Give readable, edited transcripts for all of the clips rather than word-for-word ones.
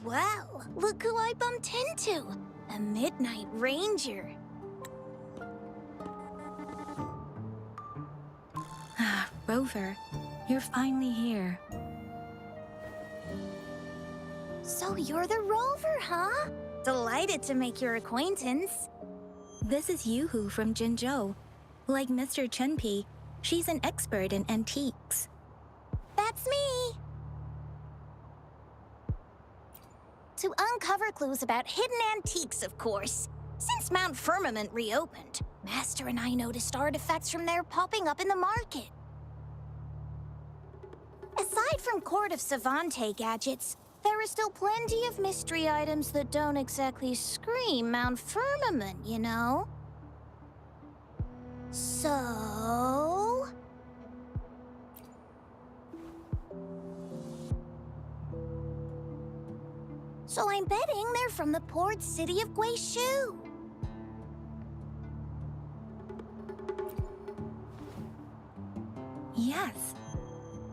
Well, look who I bumped into. A Midnight Ranger. Ah, Rover, you're finally here. So you're the Rover, huh? Delighted to make your acquaintance. This is Yoo-hoo from Jinzhou. Like Mr. Chunpei, she's an expert in antiques. That's me! To uncover clues about hidden antiques, of course. Since Mount Firmament reopened, Master and I noticed artifacts from there popping up in the market. Aside from Court of Savante gadgets, there are still plenty of mystery items that don't exactly scream Mount Firmament, you know? So... So I'm betting they're from the port city of Guishu. Yes.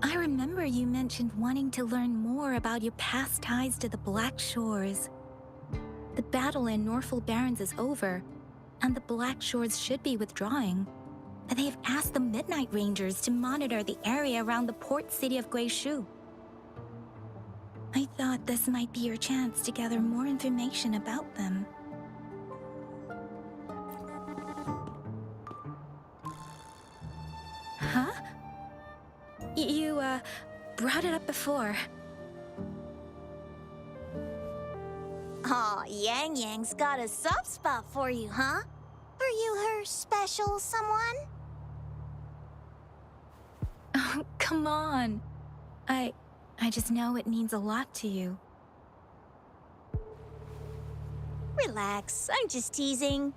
I remember you mentioned wanting to learn more about your past ties to the Black Shores. The battle in Norfolk Barrens is over, and the Black Shores should be withdrawing. But they've asked the Midnight Rangers to monitor the area around the port city of Guishu. I thought this might be your chance to gather more information about them. Huh? You, brought it up before. Aw, Yang Yang's got a soft spot for you, huh? Are you her special someone? Oh, come on. I just know it means a lot to you. Relax, I'm just teasing.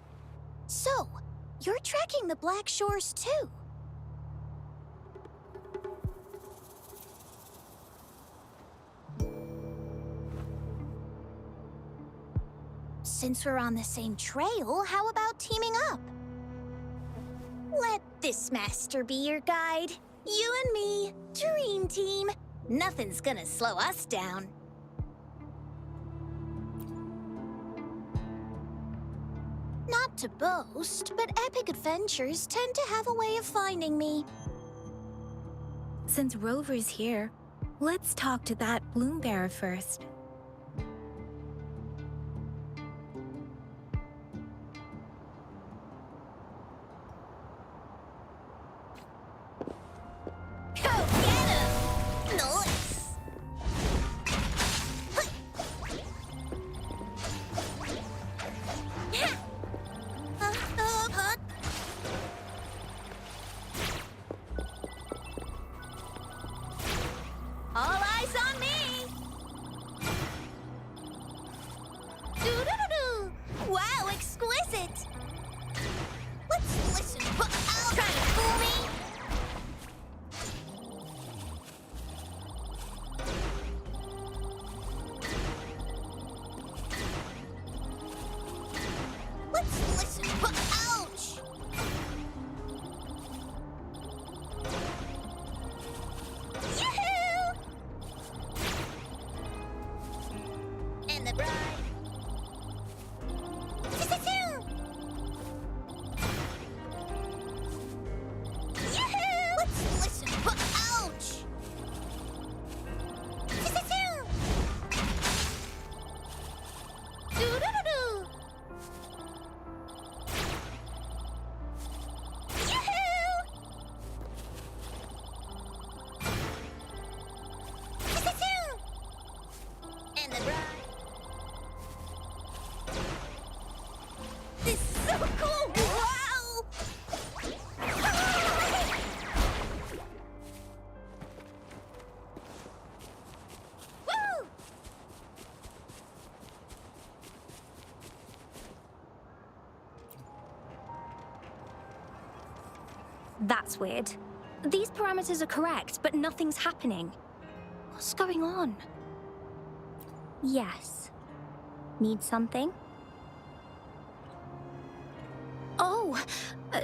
So, you're tracking the Black Shores too? Since we're on the same trail, how about teaming up? Let this master be your guide. You and me, dream team. Nothing's gonna slow us down. Not to boast, but epic adventures tend to have a way of finding me. Since Rover's here, let's talk to that Bloom Bearer first. Go get him! Nice! All eyes on me! Doo-doo-doo-doo! Wow, exquisite! Let's listen, but I'll try to fool me! Let's listen, but ouch! Yoo-hoo! And the bride. Yoo-hoo! Let's listen, but ouch! Yoo-hoo! Doo-doo-doo-doo! Yoo-hoo! Yoo-hoo! And the bride. This is so cool! Wow! Woo! That's weird. These parameters are correct, but nothing's happening. What's going on? Yes. Need something? Oh,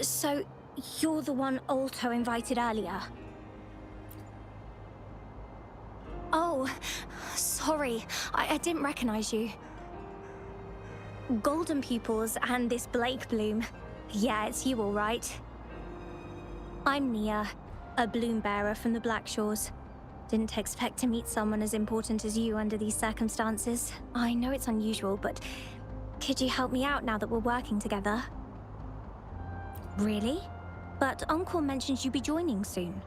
so you're the one Alto invited earlier. Oh, Sorry, I didn't recognize you. Golden pupils and this Blake bloom. Yeah, it's you all right. I'm Nia, a bloom bearer from the Black Shores. Didn't expect to meet someone as important as you under these circumstances. I know it's unusual, but could you help me out now that we're working together? Really? But Uncle mentions you'd be joining soon.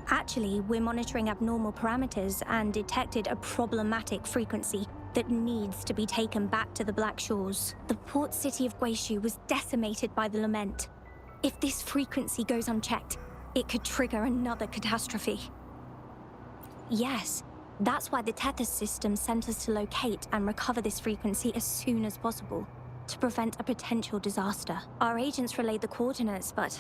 Actually, we're monitoring abnormal parameters and detected a problematic frequency that needs to be taken back to the Black Shores. The port city of Guishu was decimated by the lament. If this frequency goes unchecked, it could trigger another catastrophe. Yes, that's why the Tethys system sent us to locate and recover this frequency as soon as possible, to prevent a potential disaster. Our agents relayed the coordinates, but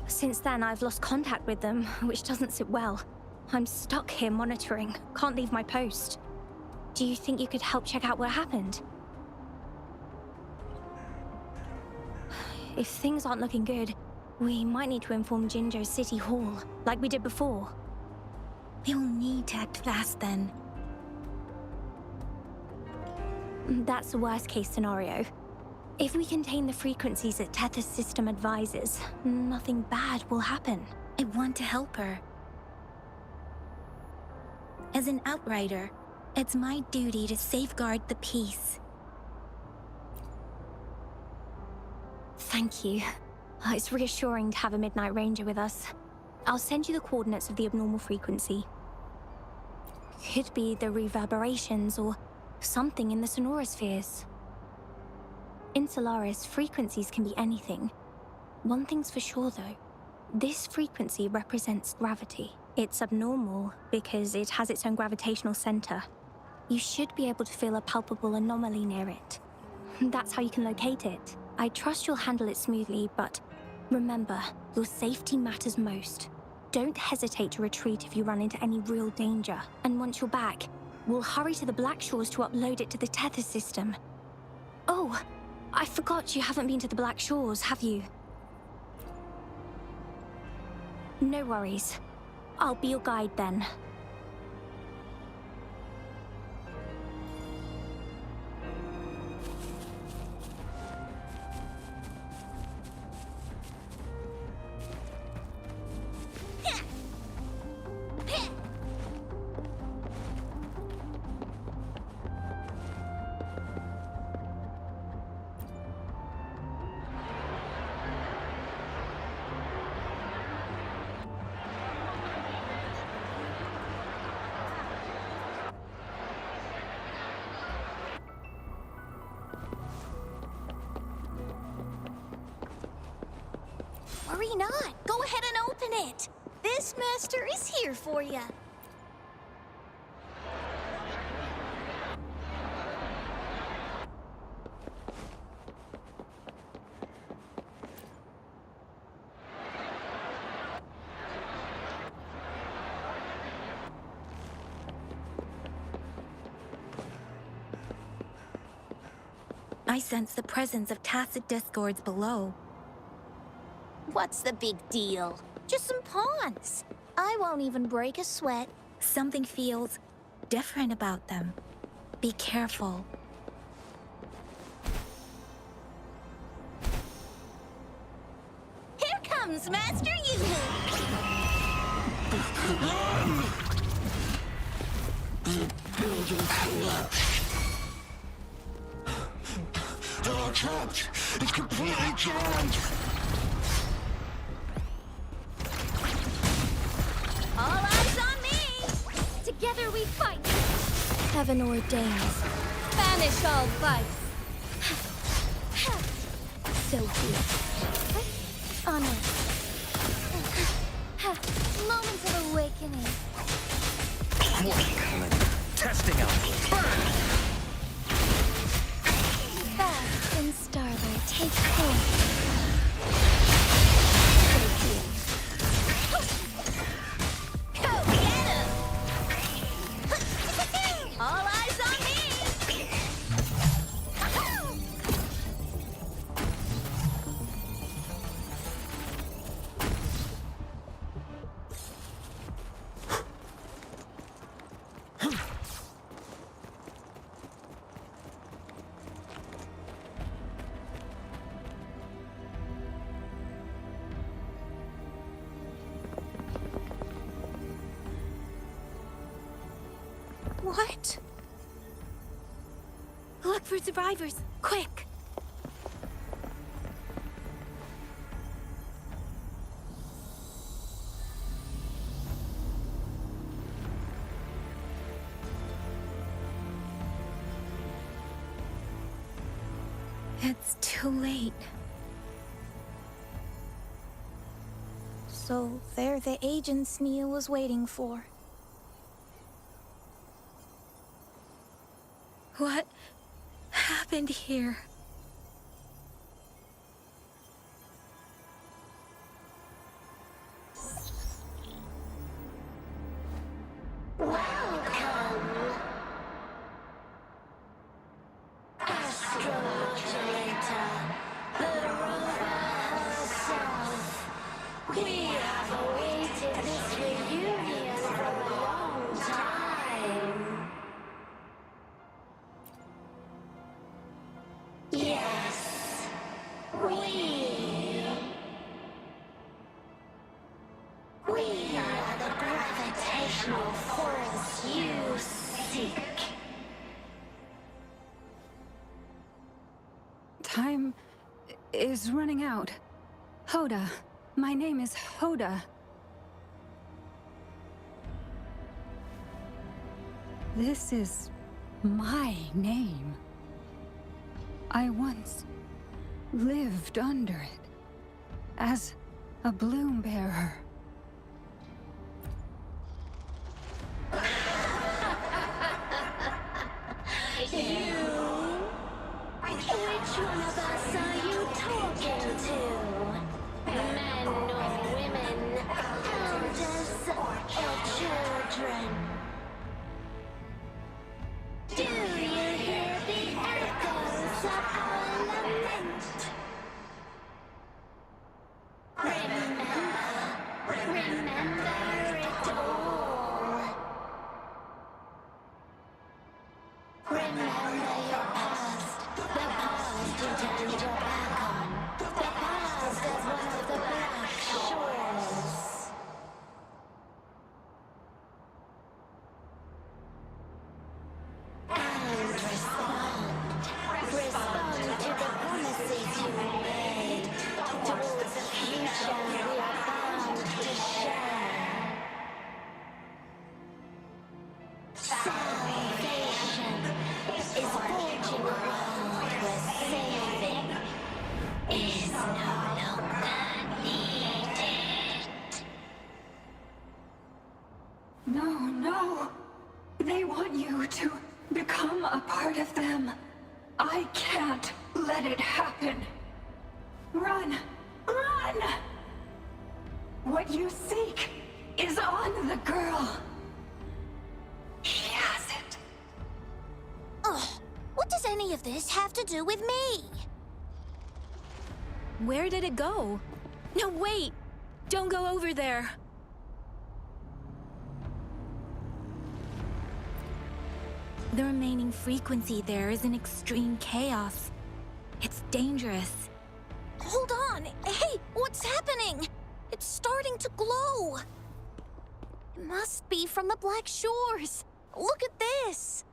since then, I've lost contact with them, which doesn't sit well. I'm stuck here monitoring, can't leave my post. Do you think you could help check out what happened? If things aren't looking good, we might need to inform Jinjo's City Hall, like we did before. We'll need to act fast then. That's the worst case scenario. If we contain the frequencies that Tethys system advises, nothing bad will happen. I want to help her. As an outrider, it's my duty to safeguard the peace. Thank you. It's reassuring to have a Midnight Ranger with us. I'll send you the coordinates of the abnormal frequency. Could be the reverberations or something in the sonorospheres. In Solaris, frequencies can be anything. One thing's for sure, though. This frequency represents gravity. It's abnormal because it has its own gravitational center. You should be able to feel a palpable anomaly near it. That's how you can locate it. I trust you'll handle it smoothly, but remember, your safety matters most. Don't hesitate to retreat if you run into any real danger. And once you're back, we'll hurry to the Black Shores to upload it to the Tethys system. Oh, I forgot you haven't been to the Black Shores, have you? No worries. I'll be your guide then. Worry not. Go ahead and open it. This master is here for you. I sense the presence of tacit discords below. What's the big deal? Just some pawns. I won't even break a sweat. Something feels different about them. Be careful. Here comes Master WUWA! They're trapped! It's completely jammed! All eyes on me! Together we fight! Heaven ordains. Banish all vice! So be it. Onward. Moment of awakening. Testing out! Fast and starboard, take course. Go get him! All eyes on me! What? Look for survivors, quick! It's too late. So they're the agents Neil was waiting for. What happened here? Time is running out. Hoda. My name is Hoda. This is my name. I once lived under it as a bloom bearer. Which one of us are you talking to? Men or women? Elders or children? Do you hear the echoes of our lament? Remember it all. Remember your past. The past you turned your back on. The past as one of the Black Shores. And respond. Respond to the promises you made towards a future we are bound to share. Salvation is forging a world where saving is no longer needed. No. They want you to become a part of them. I can't let it happen. Run! What you seek is on the girl. She has it. Ugh, what does any of this have to do with me? Where did it go? No, wait! Don't go over there! The remaining frequency there is in extreme chaos. It's dangerous. Hold on! Hey, what's happening? It's starting to glow! It must be from the Black Shores! Look at this!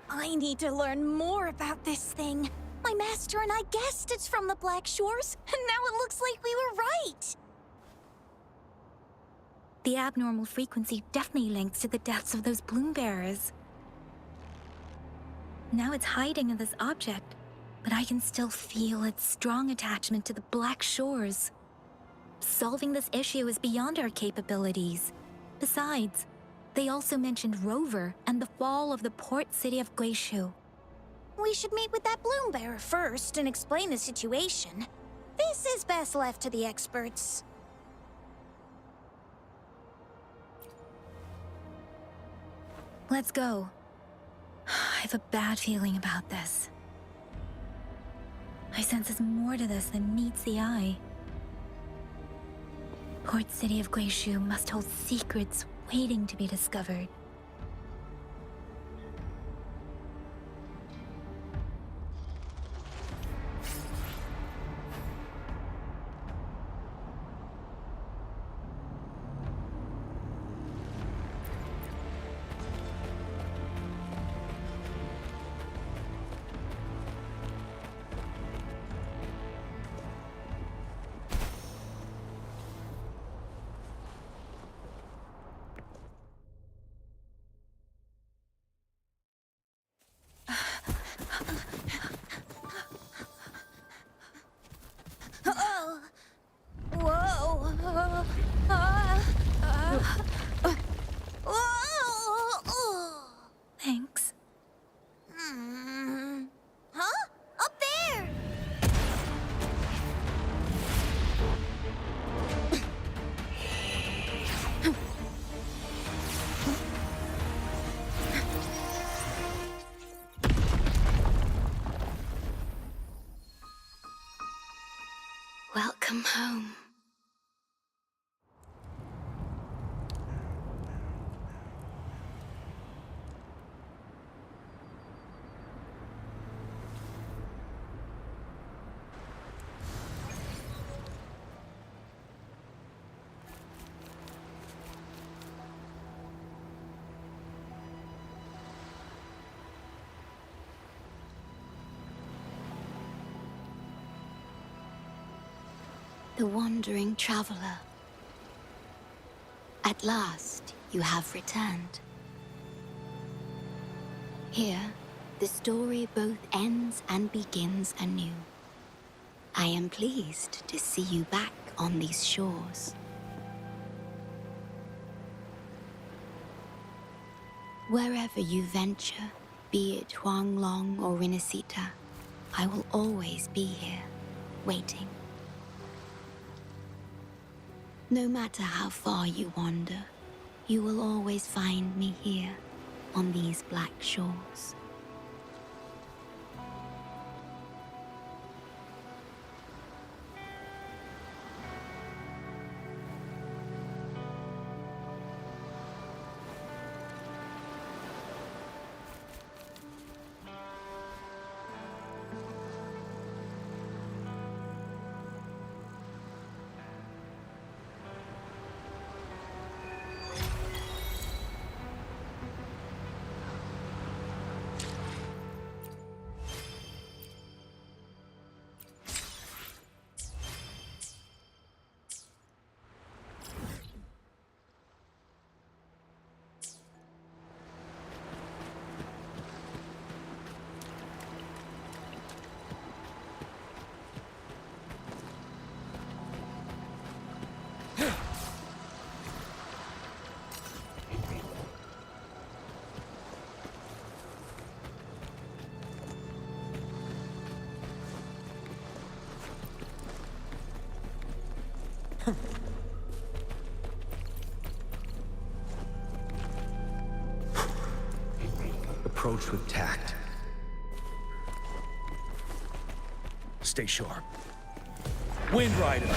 I need to learn more about this thing. My master and I guessed it's from the Black Shores, and now it looks like we were right! The abnormal frequency definitely links to the deaths of those bloom bearers. Now it's hiding in this object, but I can still feel its strong attachment to the Black Shores. Solving this issue is beyond our capabilities. Besides, they also mentioned Rover and the fall of the port city of Guishu. We should meet with that bloom bearer first and explain the situation. This is best left to the experts. Let's go. I have a bad feeling about this. I sense there's more to this than meets the eye. Port city of Guishu must hold secrets waiting to be discovered. Welcome home. The wandering traveler. At last, you have returned. Here, the story both ends and begins anew. I am pleased to see you back on these shores. Wherever you venture, be it Huanglong or Rinasita, I will always be here, waiting. No matter how far you wander, you will always find me here, on these black shores. Approach with tact. Stay sharp. Wind Rider!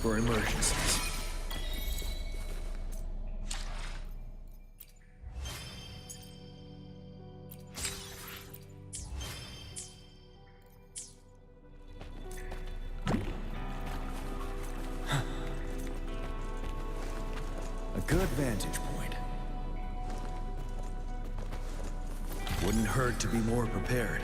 For emergencies. A good vantage point. Wouldn't hurt to be more prepared.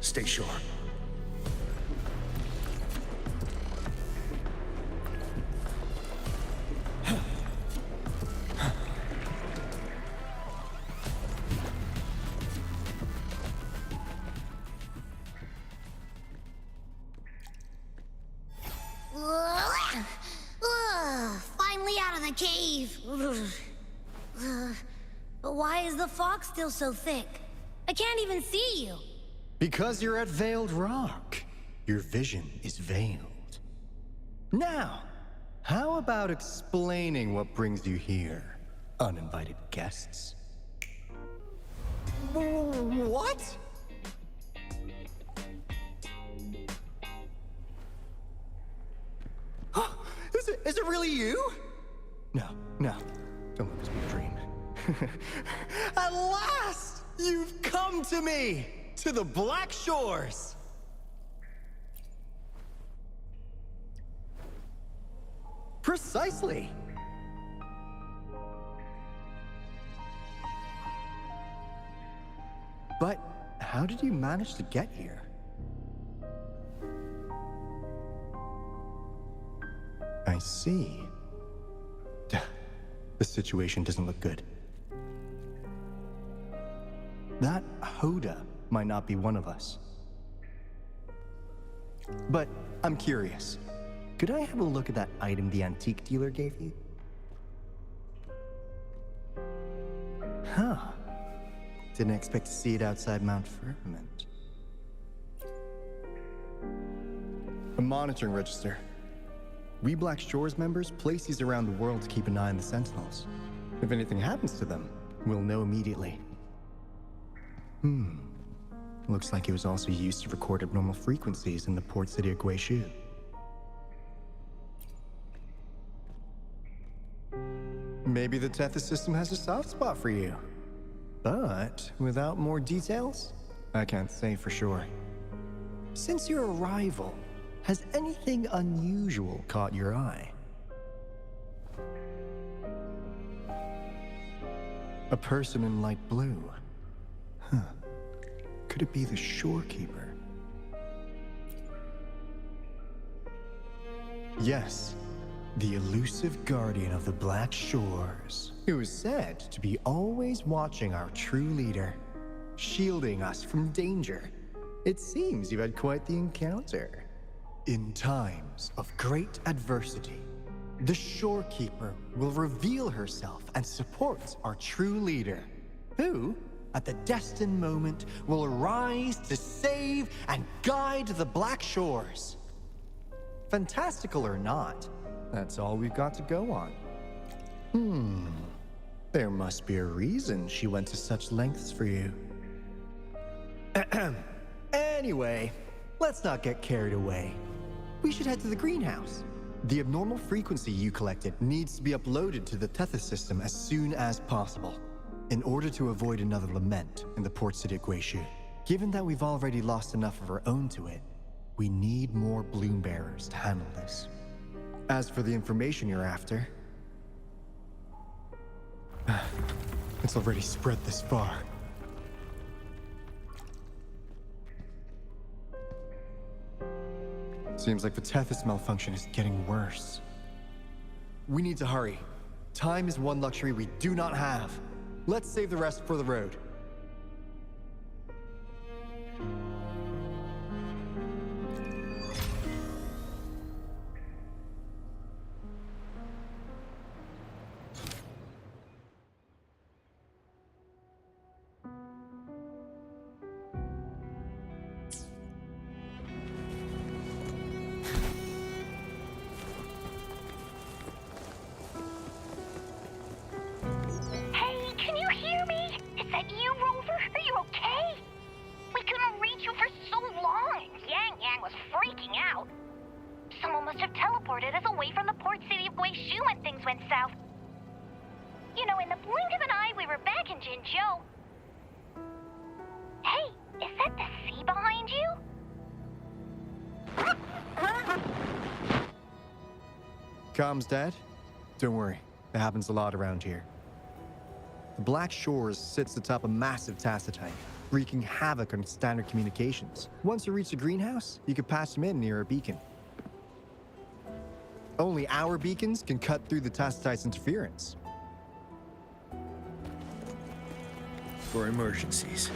Stay sharp. Finally out of the cave. But why is the fog still so thick? I can't even see you. Because you're at Veiled Rock. Your vision is veiled. Now, how about explaining what brings you here, uninvited guests? What? Is it really you? No, don't let this be a dream. At last, you've come to me! To the Black Shores! Precisely! But how did you manage to get here? I see. The situation doesn't look good. That Hoda might not be one of us. But I'm curious. Could I have a look at that item the antique dealer gave you? Huh. Didn't expect to see it outside Mount Firmament. A monitoring register. We Black Shores members place these around the world to keep an eye on the Sentinels. If anything happens to them, we'll know immediately. Looks like it was also used to record abnormal frequencies in the port city of Guishu. Maybe the Tethys system has a soft spot for you. But without more details, I can't say for sure. Since your arrival, has anything unusual caught your eye? A person in light blue. Huh. Could it be the shorekeeper? Yes, the elusive guardian of the Black Shores, who is said to be always watching our true leader, shielding us from danger. It seems you had quite the encounter. In times of great adversity, the shorekeeper will reveal herself and support our true leader, who, at the destined moment, will arise to save and guide the Black Shores. Fantastical or not, that's all we've got to go on. There must be a reason she went to such lengths for you. Anyway, let's not get carried away. We should head to the greenhouse. The abnormal frequency you collected needs to be uploaded to the Tethys system as soon as possible, in order to avoid another lament in the port city of Guishu. Given that we've already lost enough of our own to it, we need more bloom bearers to handle this. As for the information you're after, it's already spread this far. Seems like the Tethys malfunction is getting worse. We need to hurry. Time is one luxury we do not have. Let's save the rest for the road. Hey, can you hear me? Is that you, Rover? Are you okay? We couldn't reach you for so long. Yang was freaking out. Someone must have teleported us away from the port city of Guishu when things went south. You know, in the blink of an eye, we were back in Jinzhou. Hey, is that the sea behind you? Comms, Dad? Don't worry, it happens a lot around here. The Black Shores sits atop a massive tacitite, wreaking havoc on standard communications. Once you reach the greenhouse, you can patch them in near a beacon. Only our beacons can cut through the tacitite's interference. For emergencies.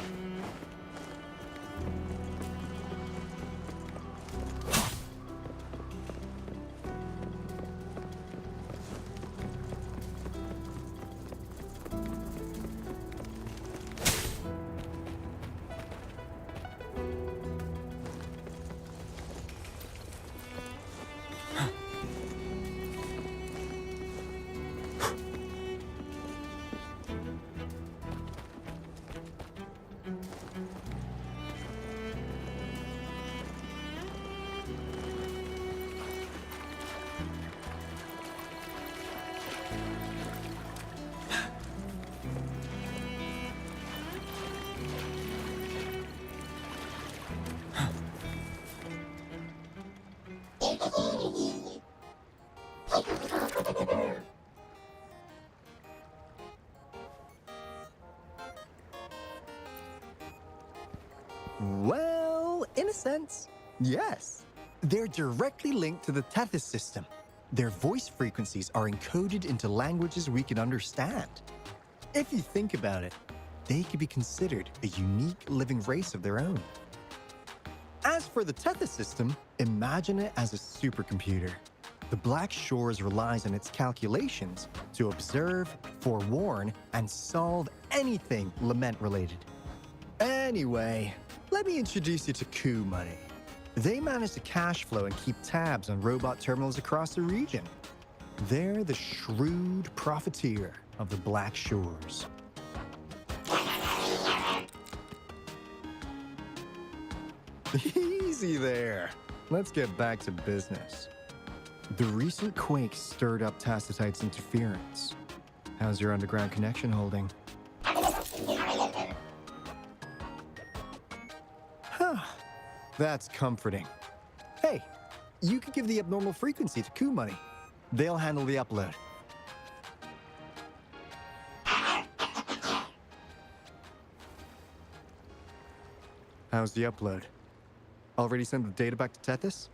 Well, in a sense, yes. They're directly linked to the Tethys system. Their voice frequencies are encoded into languages we can understand. If you think about it, they could be considered a unique living race of their own. As for the Tethys system, imagine it as a supercomputer. The Black Shores relies on its calculations to observe, forewarn, and solve anything Lament-related. Anyway, let me introduce you to Coup Money. They manage to cash flow and keep tabs on robot terminals across the region. They're the shrewd profiteer of the Black Shores. Easy there. Let's get back to business. The recent quake stirred up Tacitite's interference. How's your underground connection holding? Huh. That's comforting. Hey, you could give the abnormal frequency to Coup Money. They'll handle the upload. How's the upload? Already sent the data back to Tethys?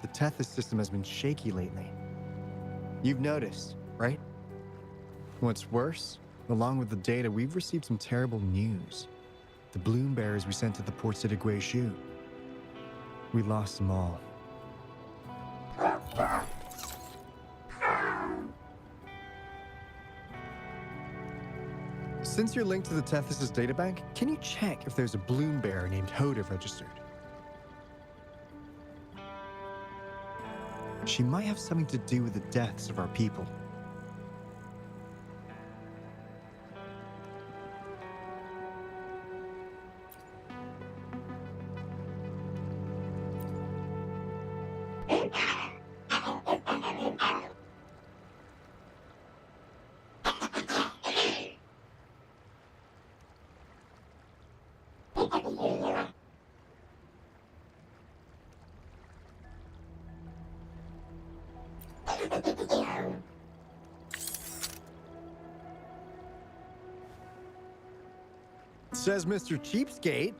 The Tethys system has been shaky lately. You've noticed, right? What's worse, along with the data, we've received some terrible news. The bloom bearers we sent to the port city Guishu. We lost them all. Since you're linked to the Tethys' databank, can you check if there's a bloom bearer named Hoda registered? She might have something to do with the deaths of our people. Says Mr. Cheapskate.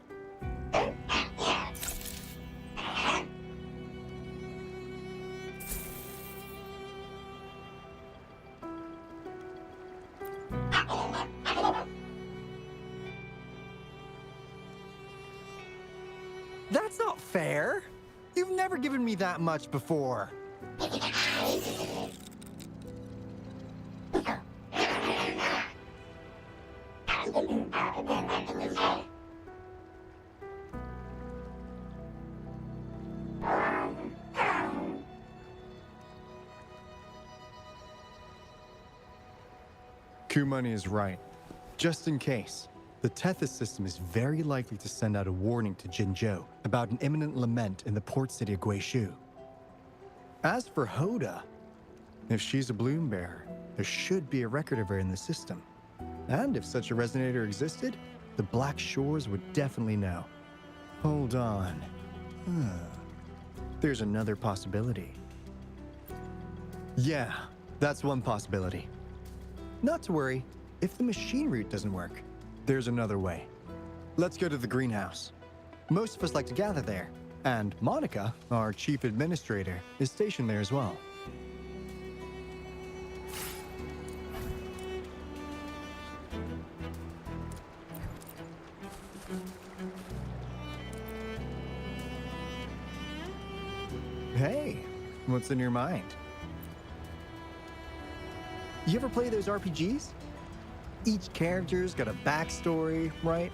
That's not fair. You've never given me that much before. Coup Money is right. Just in case, the Tethys system is very likely to send out a warning to Jinzhou about an imminent lament in the port city of Guishu. As for Hoda, if she's a bloom bearer, there should be a record of her in the system. And if such a resonator existed, the Black Shores would definitely know. Hold on. There's another possibility. Yeah, that's one possibility. Not to worry, if the machine route doesn't work, there's another way. Let's go to the greenhouse. Most of us like to gather there, and Monica, our chief administrator, is stationed there as well. Hey, what's in your mind? You ever play those RPGs? Each character's got a backstory, right?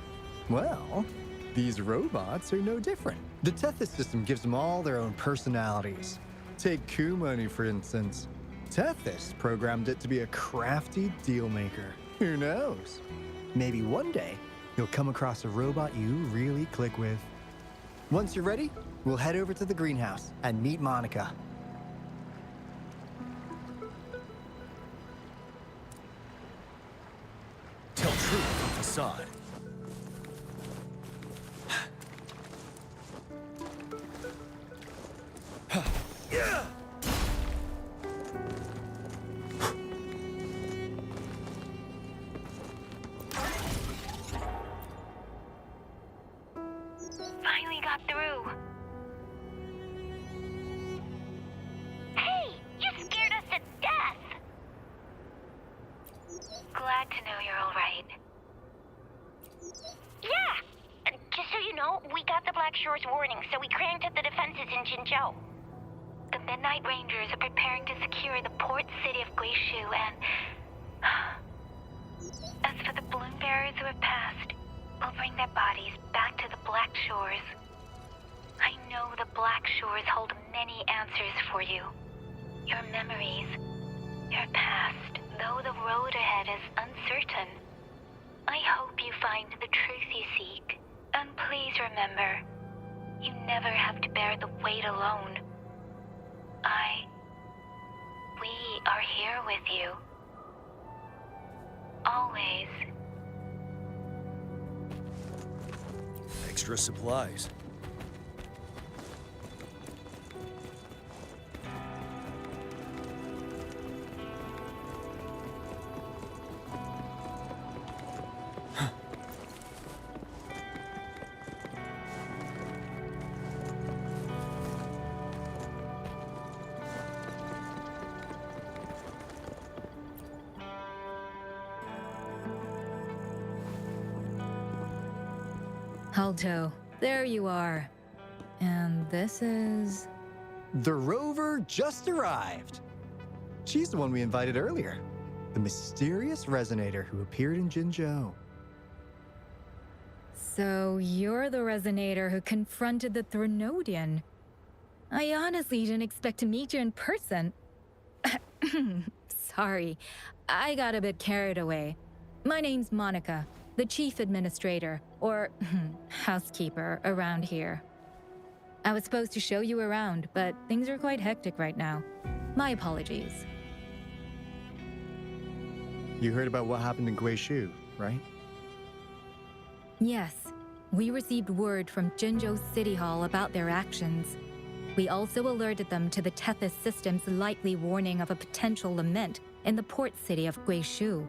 Well, these robots are no different. The Tethys system gives them all their own personalities. Take Coup Money, for instance. Tethys programmed it to be a crafty deal maker. Who knows? Maybe one day, you'll come across a robot you really click with. Once you're ready, we'll head over to the greenhouse and meet Monica. Tell truth from facade. Finally got through. Hey, you scared us to death. Glad to know you're all right. Black Shore's warning, so we cranked up the defenses in Jinzhou. The Midnight Rangers are preparing to secure the port city of Guishu, and... as for the balloon bearers who have passed, we'll bring their bodies back to the Black Shores. I know the Black Shores hold many answers for you. Your memories, your past, though the road ahead is uncertain. I hope you find the truth you seek. And please remember, you never have to bear the weight alone. We are here with you. Always. Extra supplies. Alto, there you are. And this is... The rover just arrived. She's the one we invited earlier. The mysterious resonator who appeared in Jinzhou. So you're the resonator who confronted the Threnodian. I honestly didn't expect to meet you in person. Sorry, I got a bit carried away. My name's Monica, the chief administrator, or housekeeper around here. I was supposed to show you around, but things are quite hectic right now. My apologies. You heard about what happened in Guishu, right? Yes, we received word from Jinzhou City Hall about their actions. We also alerted them to the Tethys system's likely warning of a potential lament in the port city of Guishu.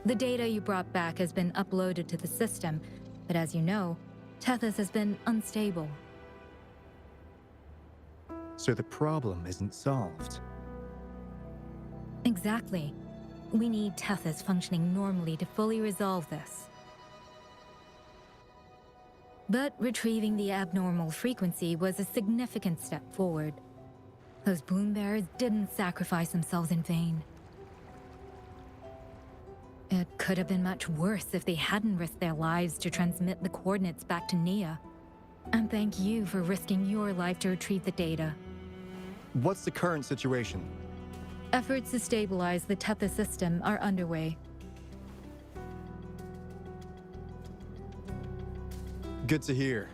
The data you brought back has been uploaded to the system, but as you know, Tethys has been unstable. So the problem isn't solved. Exactly. We need Tethys functioning normally to fully resolve this. But retrieving the abnormal frequency was a significant step forward. Those bloom bearers didn't sacrifice themselves in vain. It could have been much worse if they hadn't risked their lives to transmit the coordinates back to Nia. And thank you for risking your life to retrieve the data. What's the current situation? Efforts to stabilize the Tethys system are underway. Good to hear.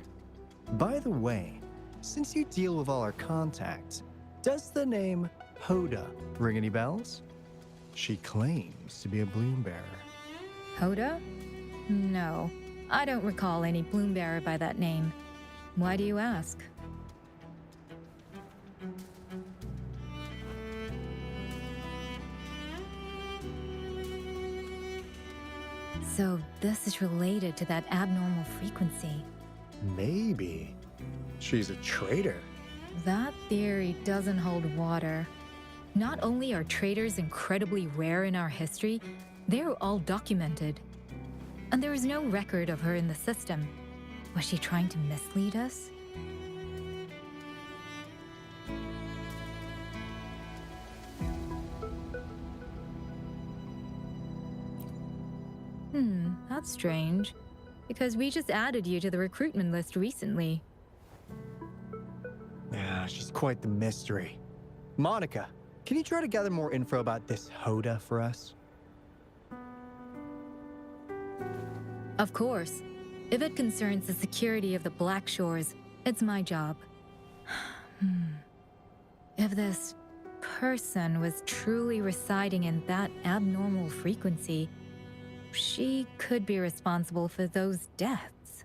By the way, since you deal with all our contacts, does the name Hoda ring any bells? She claims to be a bloom bearer. Hoda? No, I don't recall any bloom bearer by that name. Why do you ask? So this is related to that abnormal frequency. Maybe. She's a traitor. That theory doesn't hold water. Not only are traitors incredibly rare in our history, they're all documented. And there is no record of her in the system. Was she trying to mislead us? That's strange. Because we just added you to the recruitment list recently. Yeah, she's quite the mystery. Monica, can you try to gather more info about this Hoda for us? Of course. If it concerns the security of the Black Shores, it's my job. If this person was truly residing in that abnormal frequency, she could be responsible for those deaths.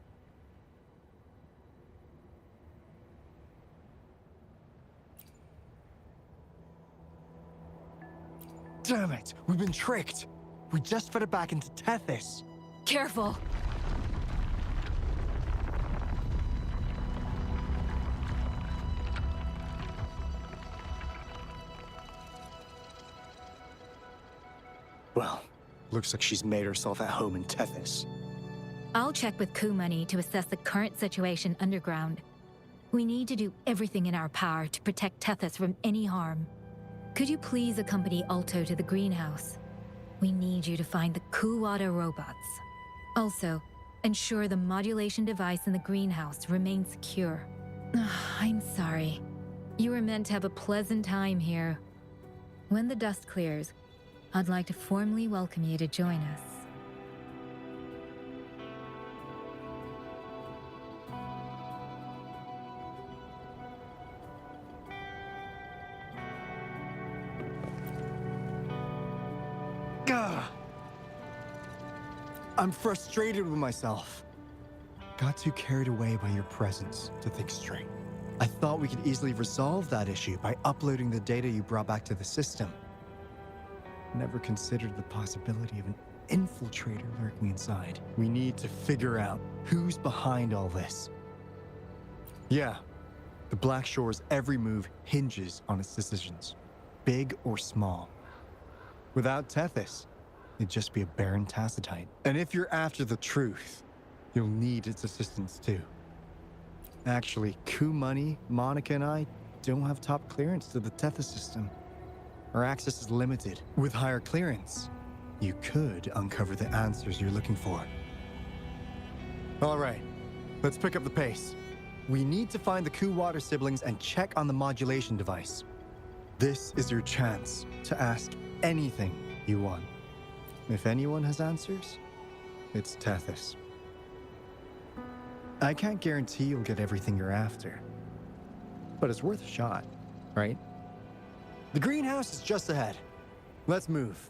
Damn it! We've been tricked! We just fed it back into Tethys. Careful! Well, looks like she's made herself at home in Tethys. I'll check with Coup Money to assess the current situation underground. We need to do everything in our power to protect Tethys from any harm. Could you please accompany Alto to the greenhouse? We need you to find the WUWA robots. Also, ensure the modulation device in the greenhouse remains secure. I'm sorry. You were meant to have a pleasant time here. When the dust clears, I'd like to formally welcome you to join us. Gah! I'm frustrated with myself. Got too carried away by your presence to think straight. I thought we could easily resolve that issue by uploading the data you brought back to the system. Never considered the possibility of an infiltrator lurking inside. We need to figure out who's behind all this. Yeah, the Black Shore's every move hinges on its decisions, big or small. Without Tethys, it'd just be a barren tacitite. And if you're after the truth, you'll need its assistance too. Actually, Coup Money, Monica, and I don't have top clearance to the Tethys system. Our access is limited. With higher clearance, you could uncover the answers you're looking for. All right, let's pick up the pace. We need to find the WUWA siblings and check on the modulation device. This is your chance to ask anything you want. If anyone has answers, it's Tethys. I can't guarantee you'll get everything you're after, but it's worth a shot, right? The greenhouse is just ahead. Let's move.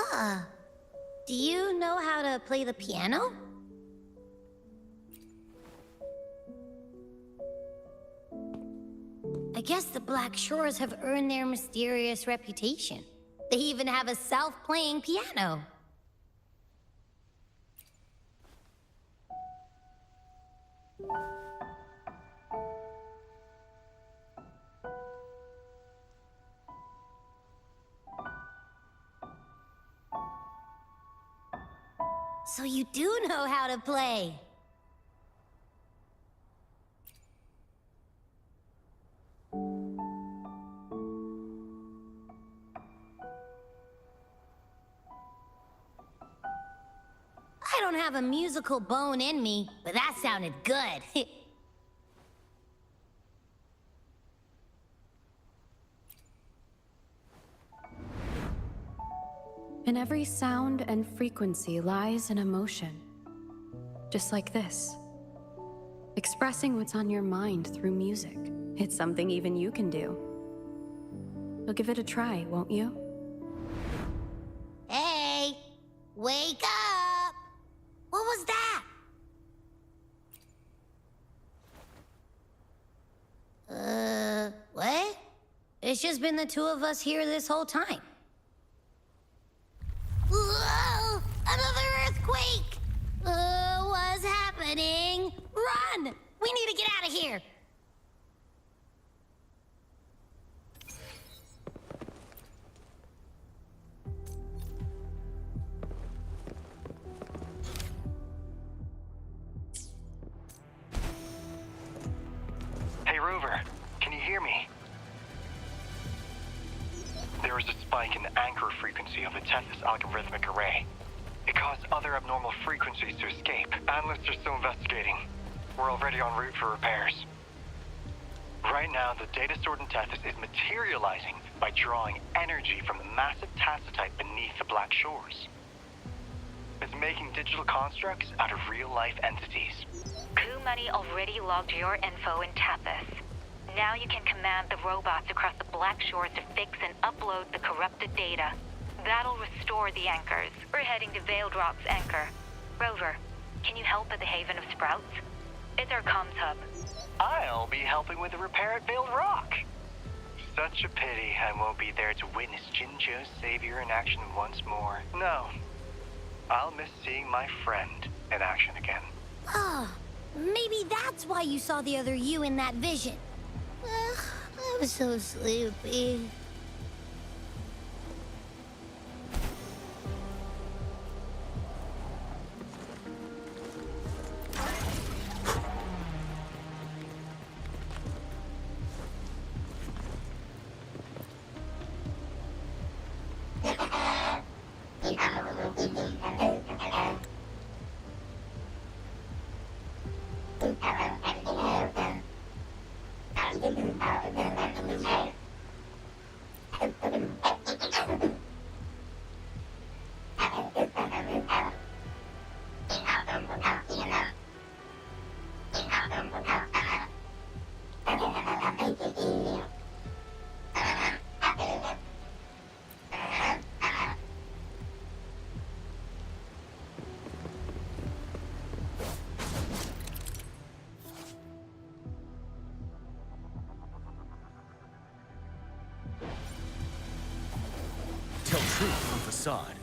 Huh. Do you know how to play the piano? I guess the Black Shores have earned their mysterious reputation. They even have a self-playing piano. So you do know how to play. I don't have a musical bone in me, but that sounded good. In every sound and frequency lies an emotion. Just like this. Expressing what's on your mind through music. It's something even you can do. You'll give it a try, won't you? Hey, wake up! What was that? What? It's just been the two of us here this whole time. Whoa! Another earthquake! What's happening? Run! We need to get out of here! Hey, Rover, can you hear me? There is a spike in the anchor frequency of the Tethys algorithmic array. It caused other abnormal frequencies to escape. Analysts are still investigating. We're already en route for repairs. Right now, the data stored in Tethys is materializing by drawing energy from the massive tacitite beneath the Black Shores. It's making digital constructs out of real-life entities. Coup Money already logged your info in Tethys. Now you can command the robots across the Black Shores to fix and upload the corrupted data. That'll restore the anchors. We're heading to VIII Rock's anchor. Rover, can you help at the Haven of Sprouts? It's our comms hub. I'll be helping with the repair at VIII Rock. Such a pity I won't be there to witness Jinjo's savior in action once more. No, I'll miss seeing my friend in action again. Oh, maybe that's why you saw the other you in that vision. I'm so sleepy. Tell truth on facade.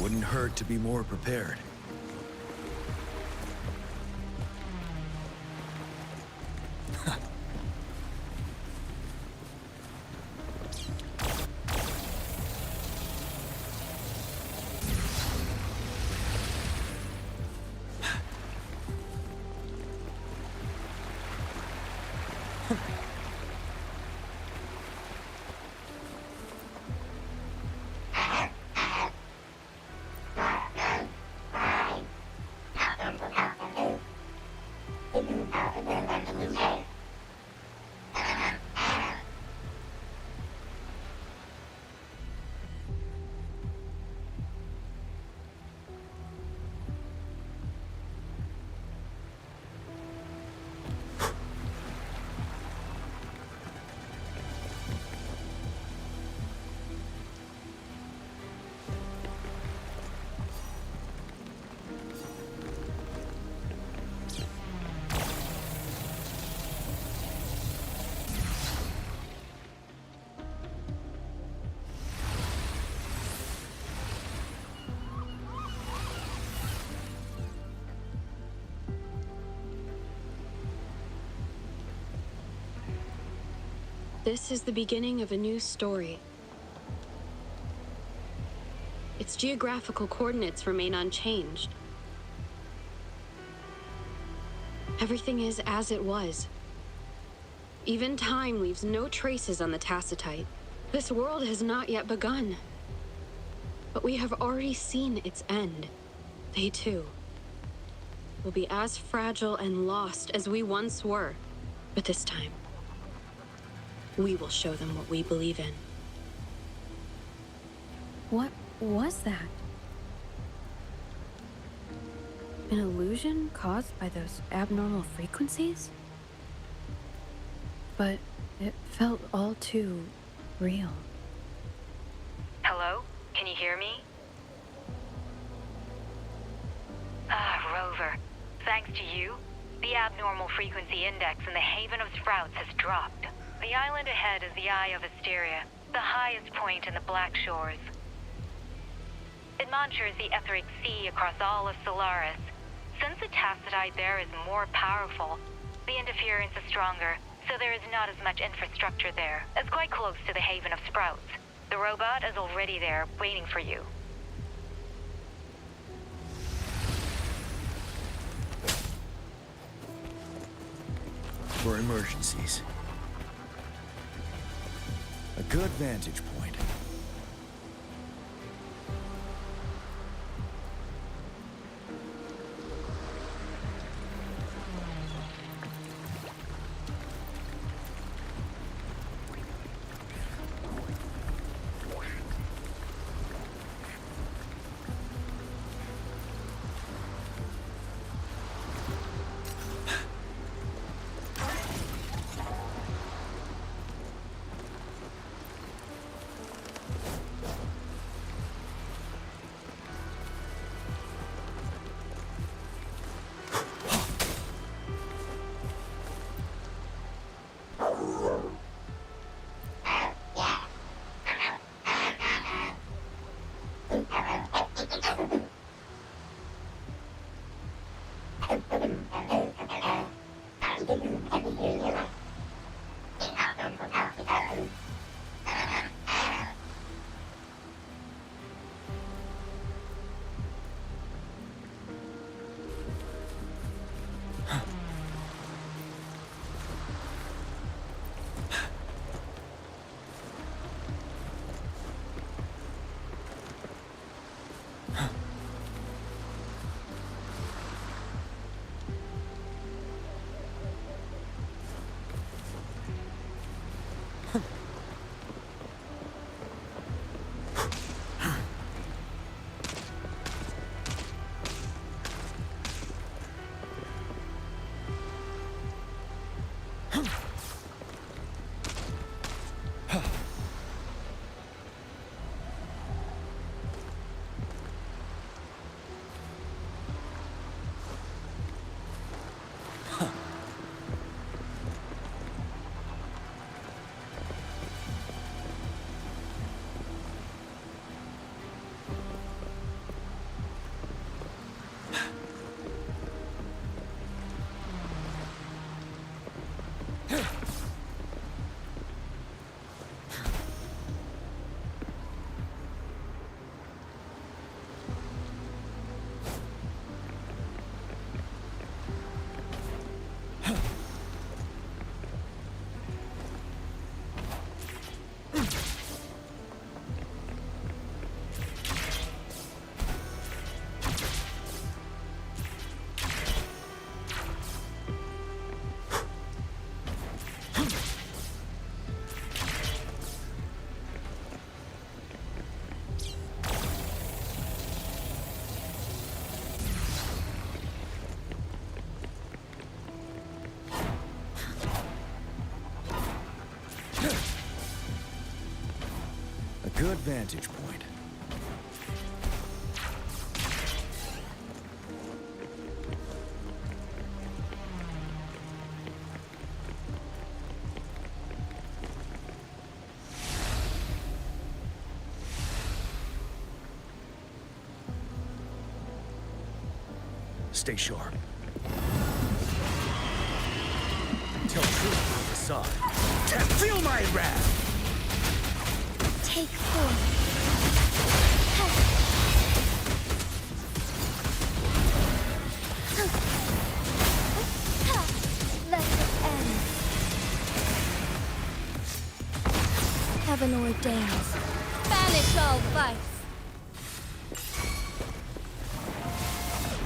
Wouldn't hurt to be more prepared. This is the beginning of a new story. Its geographical coordinates remain unchanged. Everything is as it was. Even time leaves no traces on the Tacitite. This world has not yet begun. But we have already seen its end. They too will be as fragile and lost as we once were. But this time, we will show them what we believe in. What was that? An illusion caused by those abnormal frequencies? But it felt all too real. Hello? Can you hear me? Rover. Thanks to you, the abnormal frequency index in the Haven of Sprouts has dropped. The island ahead is the Eye of Asteria, the highest point in the Black Shores. It monitors the etheric sea across all of Solaris. Since the Tacitite there is more powerful, the interference is stronger, so there is not as much infrastructure there. It's quite close to the Haven of Sprouts. The robot is already there, waiting for you. For emergencies. A good vantage point. good vantage point. Stay sharp. Tell truth from the side. Feel my wrath! Take 4. Let it end. Heaven ordains. Banish all vice.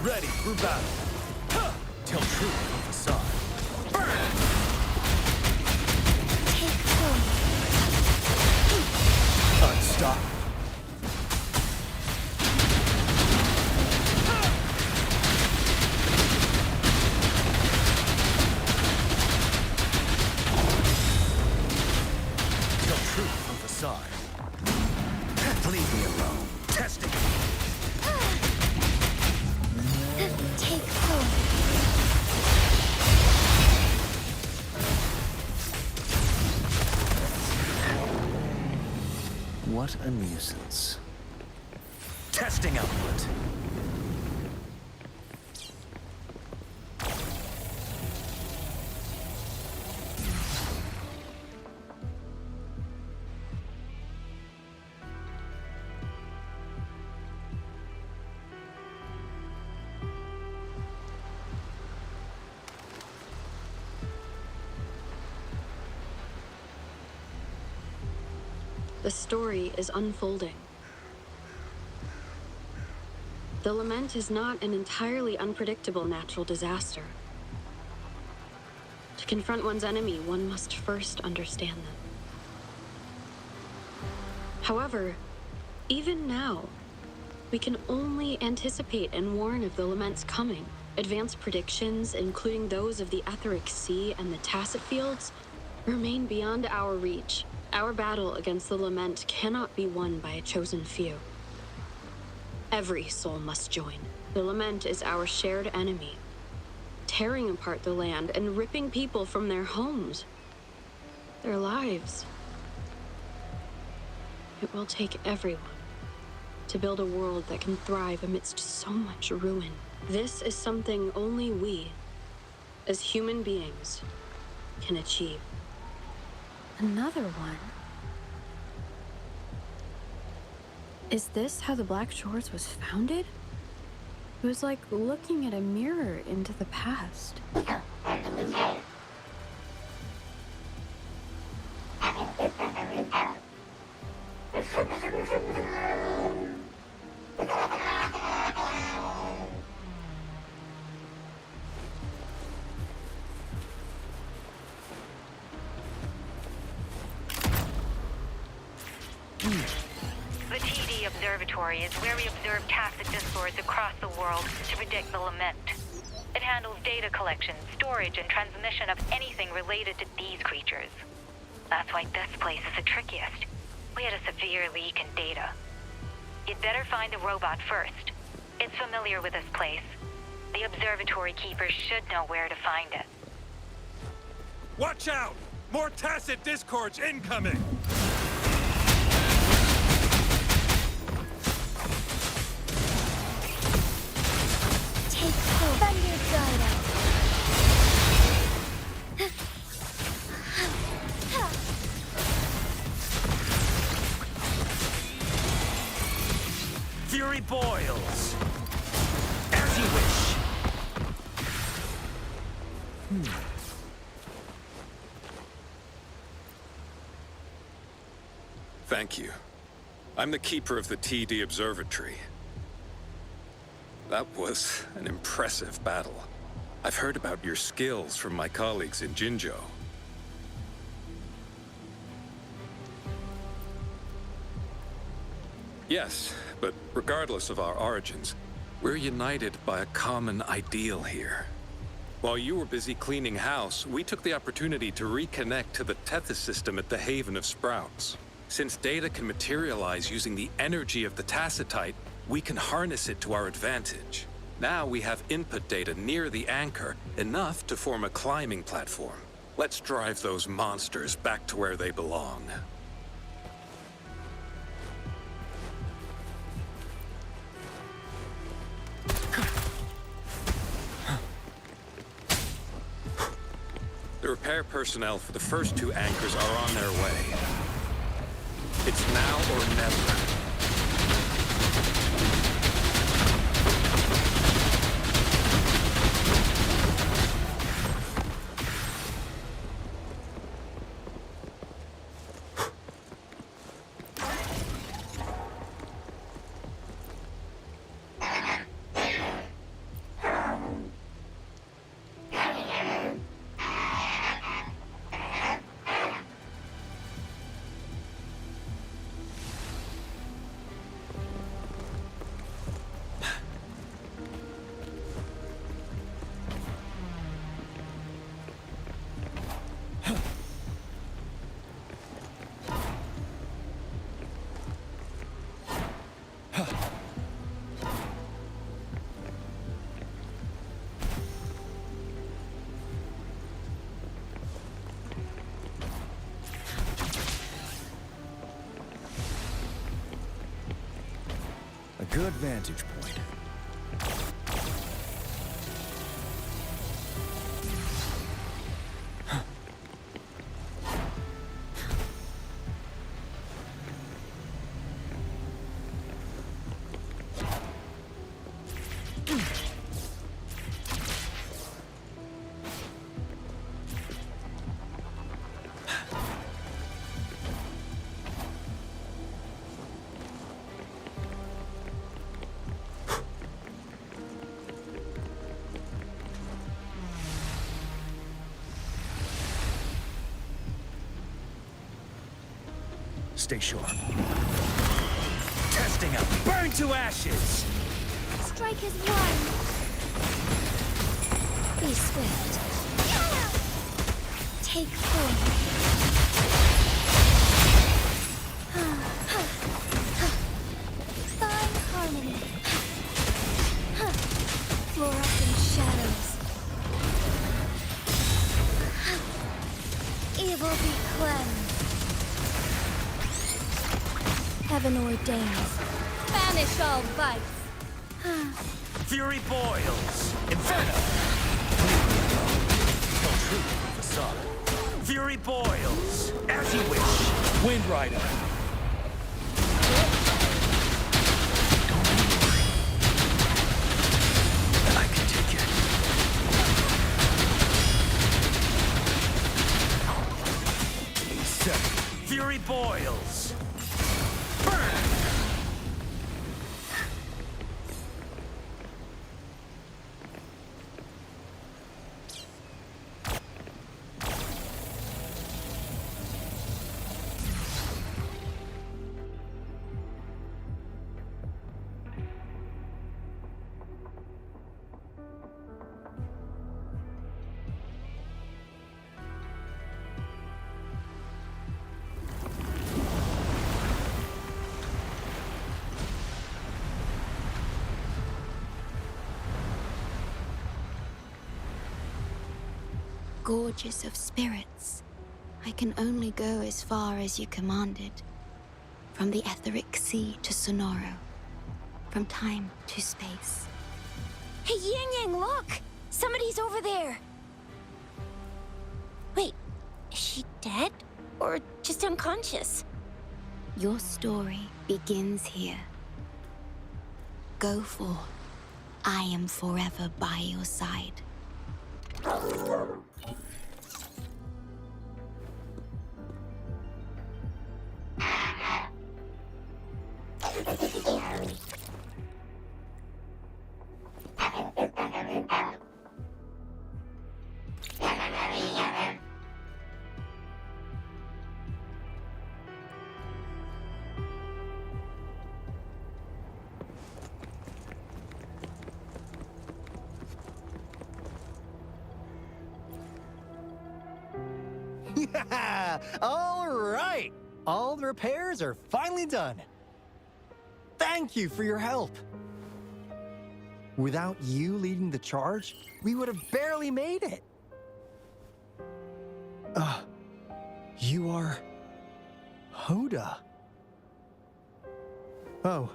Ready for battle. Tell truth from the side. Burn! Take 4. Unstoppable. Tell truth from the side. Leave me alone. Testing. Take 4. What a nuisance. Testing output. The story is unfolding. The lament is not an entirely unpredictable natural disaster. To confront one's enemy, one must first understand them. However, even now, we can only anticipate and warn of the lament's coming. Advanced predictions, including those of the Etheric Sea and the Tacit Fields, remain beyond our reach. Our battle against the lament cannot be won by a chosen few. Every soul must join. The lament is our shared enemy, tearing apart the land and ripping people from their homes, their lives. It will take everyone to build a world that can thrive amidst so much ruin. This is something only we, as human beings, can achieve. Another one? Is this how the Black Shores was founded? It was like looking at a mirror into the past. The TD Observatory is where we observe tacit discords across the world to predict the lament. It handles data collection, storage, and transmission of anything related to these creatures. That's why this place is the trickiest. We had a severe leak in data. You'd better find the robot first. It's familiar with this place. The observatory keeper should know where to find it. Watch out! More tacit discords incoming! Take 4. Thunder Guide. Fury boils. As you wish. Thank you. I'm the keeper of the TD Observatory. That was an impressive battle. I've heard about your skills from my colleagues in Jinzhou. Yes, but regardless of our origins, we're united by a common ideal here. While you were busy cleaning house, we took the opportunity to reconnect to the Tethys system at the Haven of Sprouts. Since data can materialize using the energy of the tacitite, we can harness it to our advantage. Now we have input data near the anchor, enough to form a climbing platform. Let's drive those monsters back to where they belong. The repair personnel for the first 2 anchors are on their way. It's now or never. A good vantage point. Stay sharp. Testing out. Burn to ashes! Strike as one. Be swift. Take form. Fine harmony. Fluorescent shadows. Evil be cleansed. Heaven ordains. Banish all vice. Fury boils! Inferno! Don't shoot the facade. Fury boils! As you wish! Wind Rider! I can take it. Seven. Fury boils! Burn! Gorgeous of spirits, I can only go as far as you commanded. From the etheric sea to Sonoro, from time to space. Hey, Yang Yang, look! Somebody's over there! Wait, is she dead? Or just unconscious? Your story begins here. Go forth. I am forever by your side. All right! all the repairs are finally done. Thank you for your help. Without you leading the charge, we would have barely made it. You are... Hoda. Oh,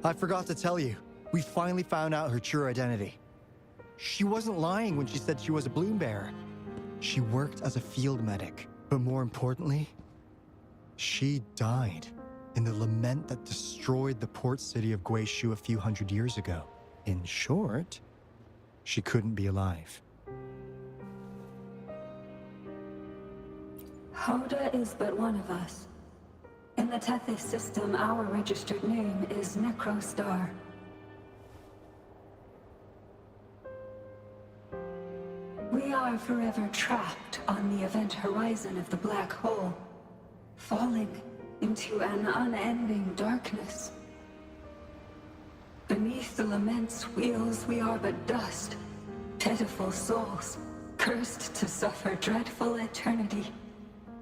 I forgot to tell you. We finally found out her true identity. She wasn't lying when she said she was a bloom bearer. She worked as a field medic, but more importantly, she died in the lament that destroyed the port city of Guishu a few hundred years ago. In short, she couldn't be alive. Hoda is but one of us. In the Tethys system, our registered name is Necrostar. We are forever trapped on the event horizon of the black hole, falling into an unending darkness. Beneath the lament's wheels, we are but dust, pitiful souls, cursed to suffer dreadful eternity,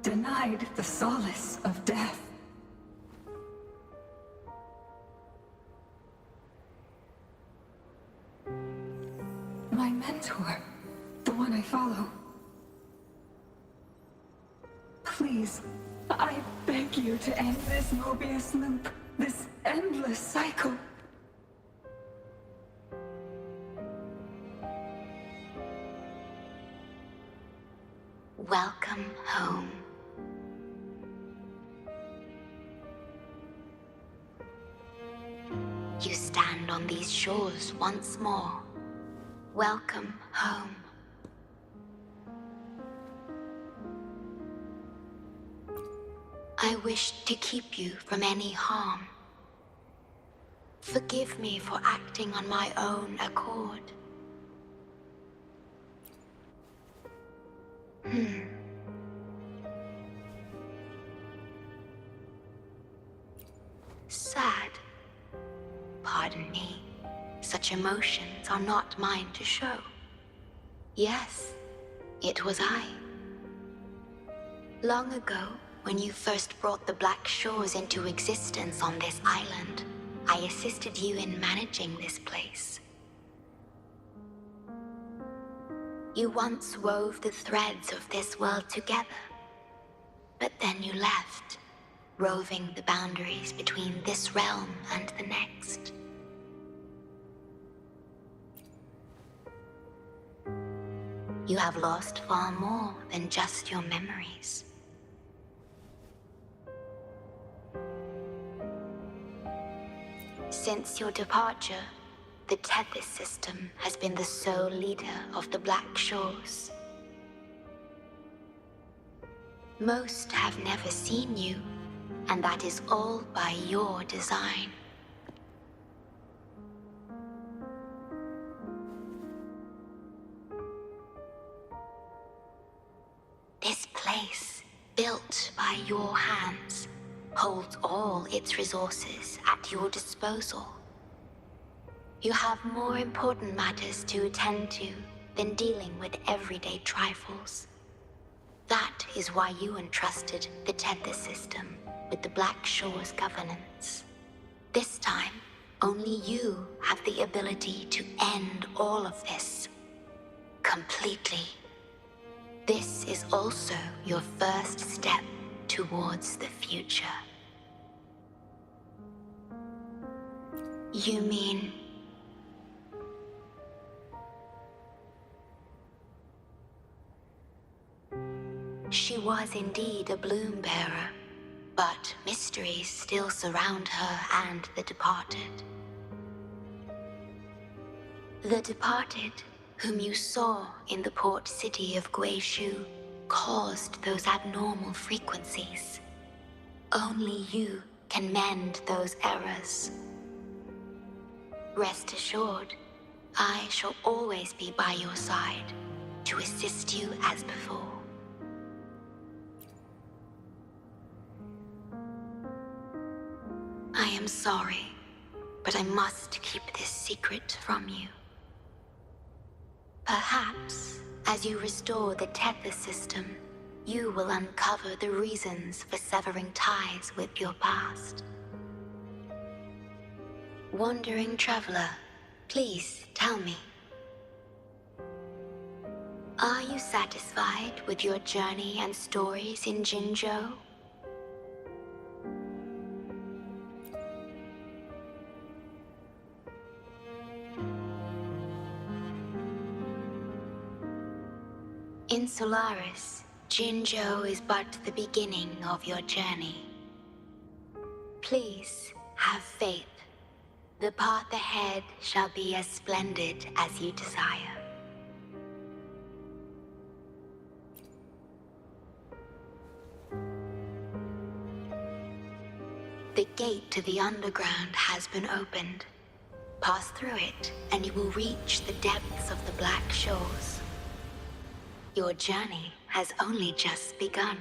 denied the solace of death. My mentor, the one I follow. Please, I beg you to end this Mobius loop, this endless cycle. Welcome home. You stand on these shores once more. Welcome home. I wish to keep you from any harm. Forgive me for acting on my own accord. Sad. Pardon me. Such emotions are not mine to show. Yes, it was I. Long ago, when you first brought the Black Shores into existence on this island, I assisted you in managing this place. You once wove the threads of this world together, but then you left, roving the boundaries between this realm and the next. You have lost far more than just your memories. Since your departure, the Tethys system has been the sole leader of the Black Shores. Most have never seen you, and that is all by your design. This place, built by your hands, holds all its resources at your disposal. You have more important matters to attend to than dealing with everyday trifles. That is why you entrusted the Tethys system with the Black Shores governance. This time, only you have the ability to end all of this. Completely. This is also your first step towards the future. You mean... She was indeed a bloom bearer, but mysteries still surround her and the departed. The departed, whom you saw in the port city of Guishu, caused those abnormal frequencies. Only you can mend those errors. Rest assured, I shall always be by your side to assist you as before. I am sorry, but I must keep this secret from you. Perhaps, as you restore the Tethys system, you will uncover the reasons for severing ties with your past. Wandering traveler, please tell me. Are you satisfied with your journey and stories in Jinzhou? In Solaris, Jinzhou is but the beginning of your journey. Please have faith. The path ahead shall be as splendid as you desire. The gate to the underground has been opened. Pass through it, and you will reach the depths of the Black Shores. Your journey has only just begun.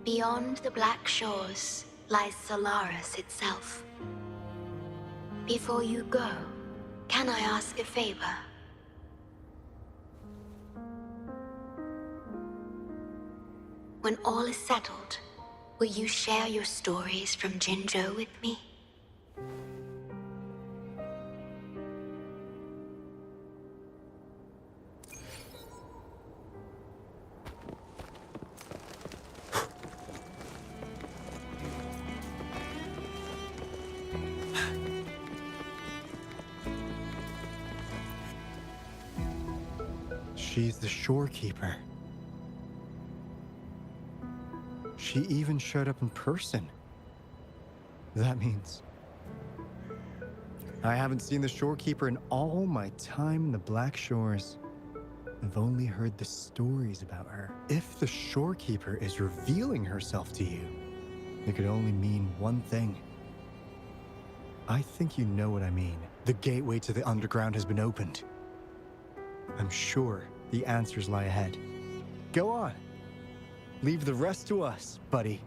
Beyond the Black Shores lies Solaris itself. Before you go, can I ask a favor? When all is settled, will you share your stories from Jinzhou with me? She's the shorekeeper. She even showed up in person. That means I haven't seen the shorekeeper in all my time in the Black Shores. I've only heard the stories about her. If the shorekeeper is revealing herself to you, it could only mean one thing. I think you know what I mean. The gateway to the underground has been opened. I'm sure the answers lie ahead. Go on. Leave the rest to us, buddy.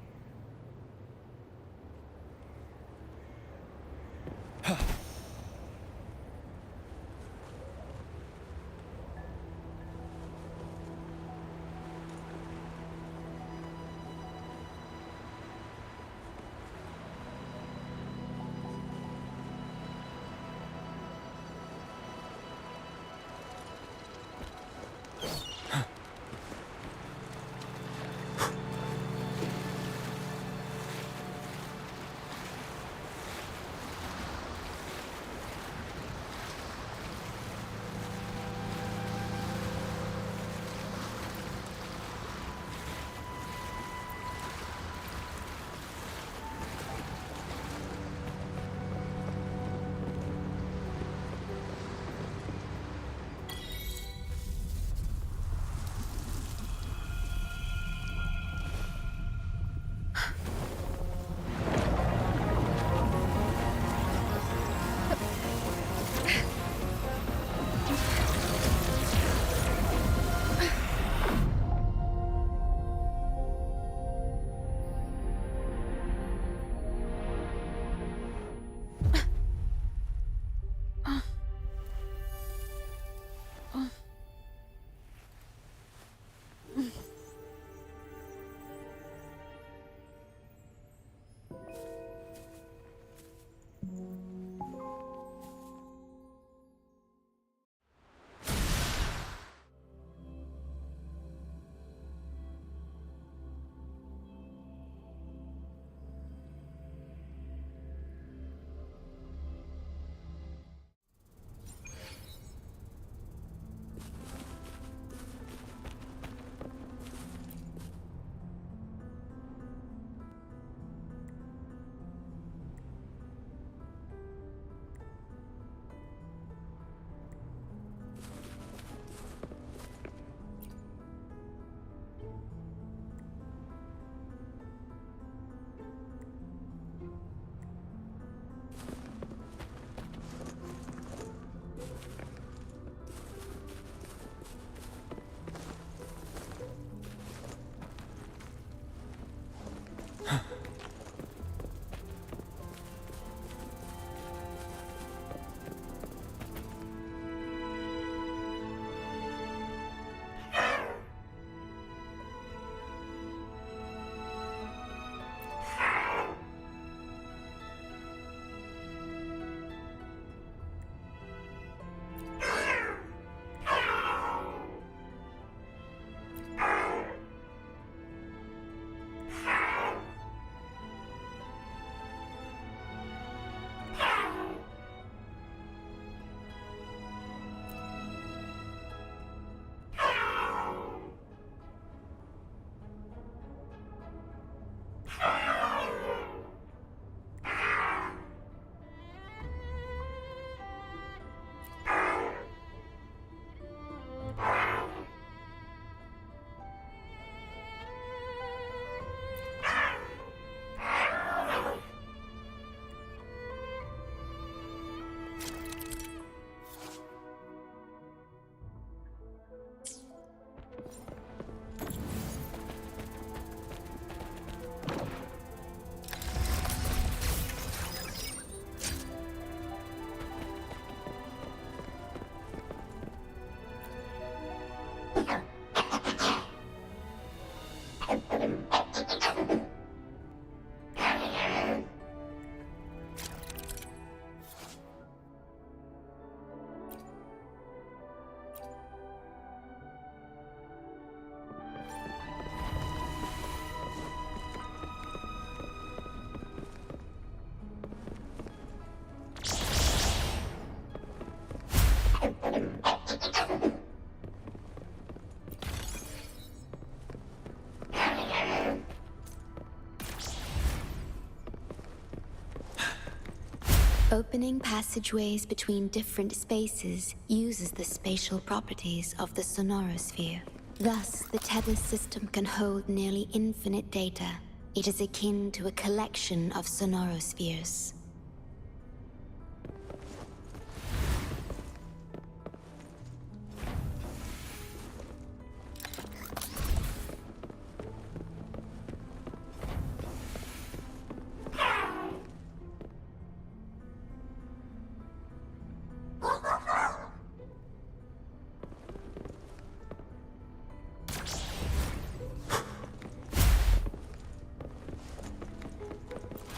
Opening passageways between different spaces uses the spatial properties of the sonorosphere. Thus, the tether system can hold nearly infinite data. It is akin to a collection of sonorospheres.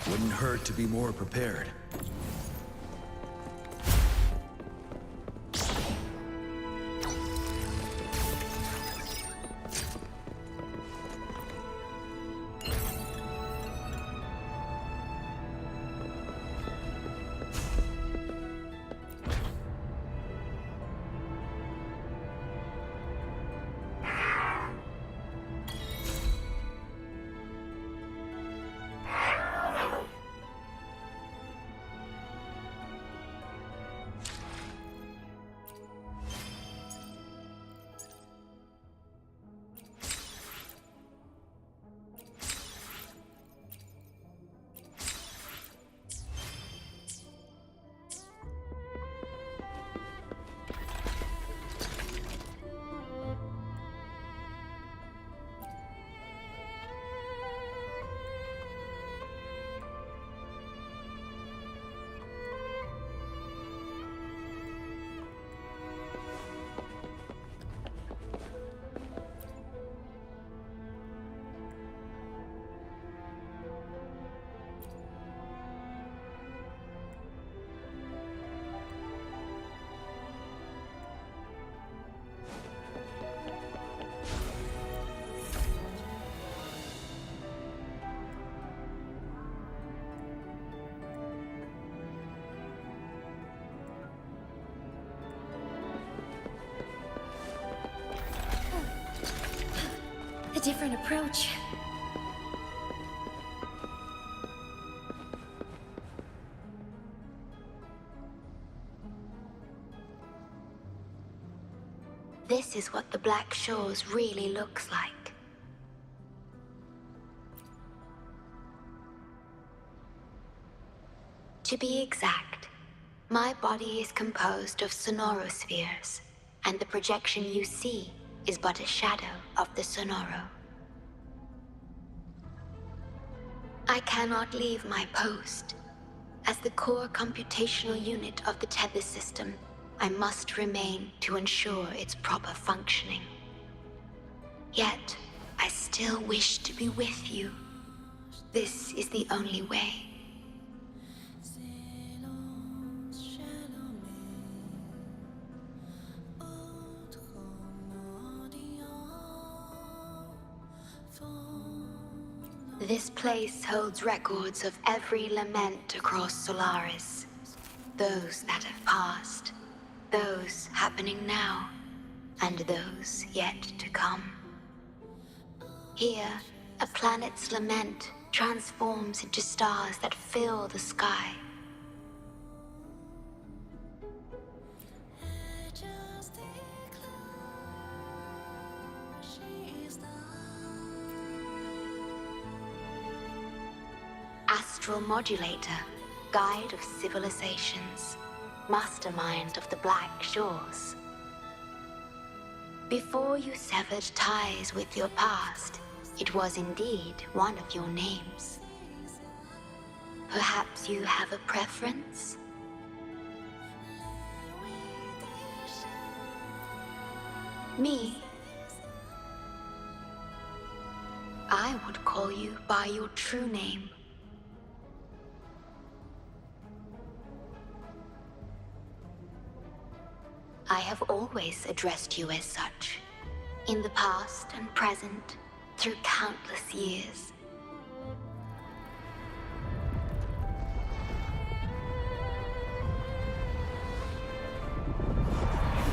Wouldn't hurt to be more prepared. A different approach. This is what the Black Shores really looks like. To be exact, my body is composed of sonorospheres, and the projection you see is but a shadow of the sonoro. I cannot leave my post. As the core computational unit of the tether system, I must remain to ensure its proper functioning. Yet, I still wish to be with you. This is the only way. This place holds records of every lament across Solaris. Those that have passed, those happening now, and those yet to come. Here, a planet's lament transforms into stars that fill the sky. Astral Modulator, Guide of Civilizations, Mastermind of the Black Shores. Before you severed ties with your past, it was indeed one of your names. Perhaps you have a preference? Me? I would call you by your true name. I have always addressed you as such, in the past and present, through countless years.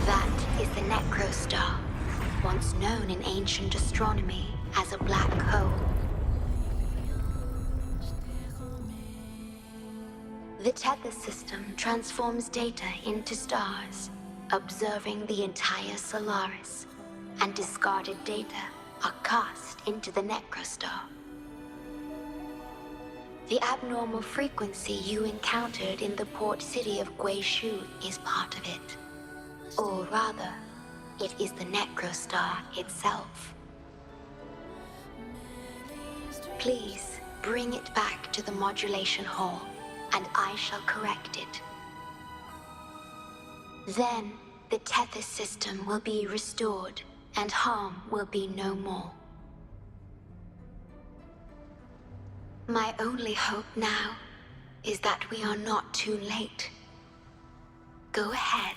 That is the Necrostar, once known in ancient astronomy as a black hole. The tether system transforms data into stars, observing the entire Solaris, and discarded data are cast into the Necrostar. The abnormal frequency you encountered in the port city of Guishu is part of it. Or rather, it is the Necrostar itself. Please, bring it back to the modulation hall, and I shall correct it. Then, the tether system will be restored, and harm will be no more. My only hope now is that we are not too late. Go ahead.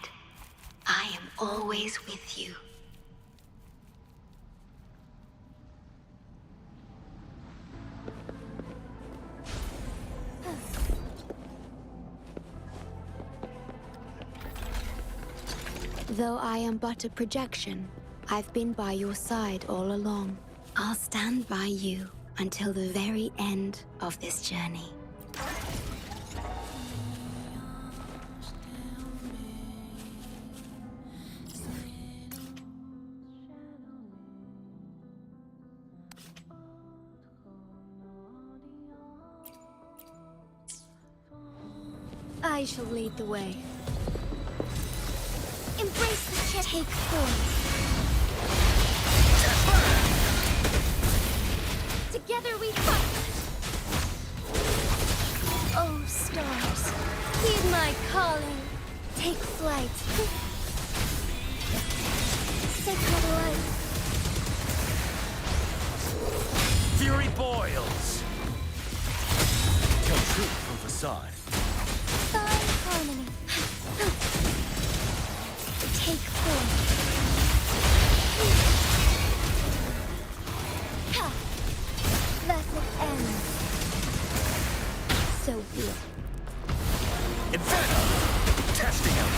I am always with you. Though I am but a projection, I've been by your side all along. I'll stand by you until the very end of this journey. I shall lead the way. Embrace the chip. Take form. Together we fight! Oh, stars, heed my calling. Take flight. Sacred light. Fury boils! Come true from facade. Fine harmony. Take form. Let it end. So be it. Inferno! Testing out!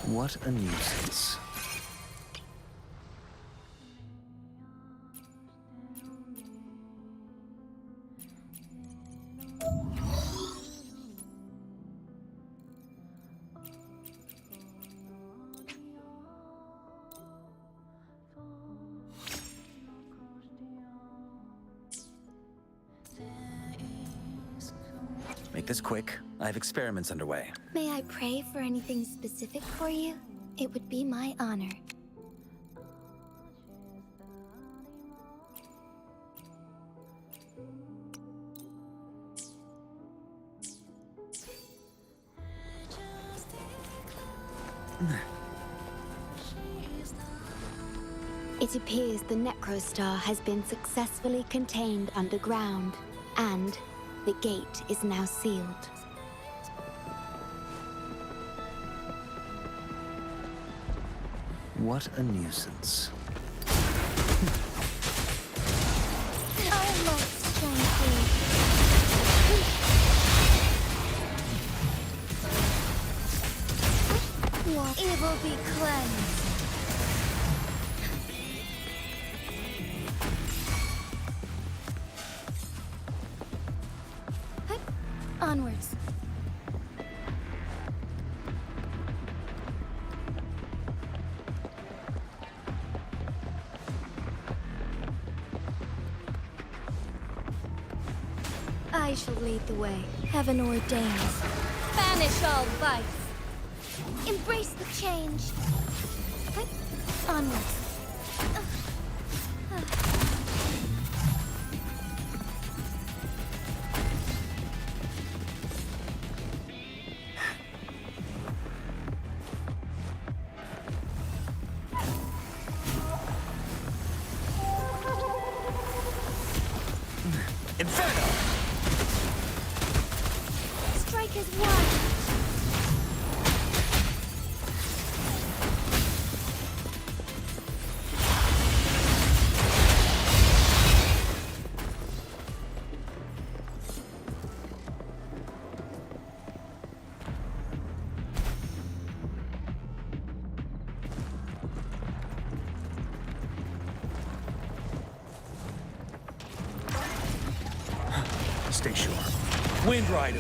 What a nuisance. Make this quick. I have experiments underway. May I pray for anything specific for you? It would be my honor. It appears the Necrostar has been successfully contained underground, and the gate is now sealed. What a nuisance. I must strengthen. Evil be cleansed. Onwards. I shall lead the way. Heaven ordains. Banish all vice. Embrace the change. Onwards. Inferno! Strike as one. Stay sharp. Wind Rider.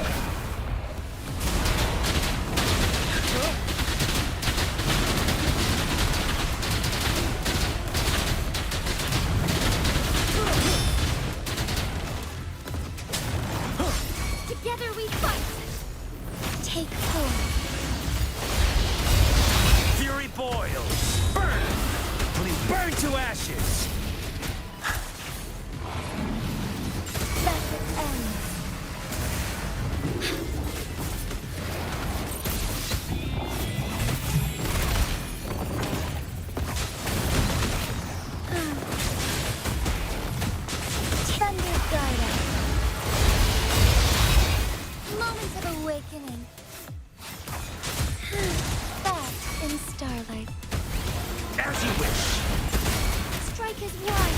Together we fight! Take hold. Fury boils. Burn! Burn to ashes! Let it end. Thunder guide us. Moments of awakening. Fast in starlight. As you wish. Strike is one.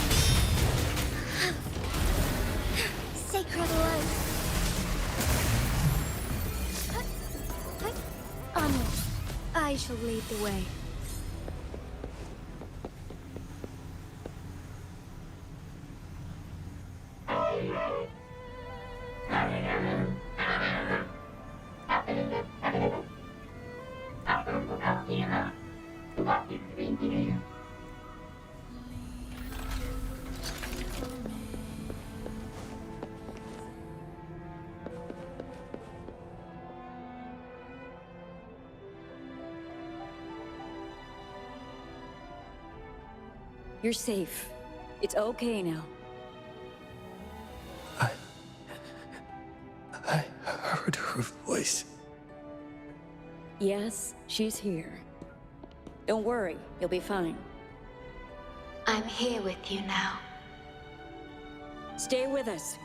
Sacred light. Onward. I shall lead the way. You're safe. It's okay now. I heard her voice. Yes, she's here. Don't worry, you'll be fine. I'm here with you now. Stay with us.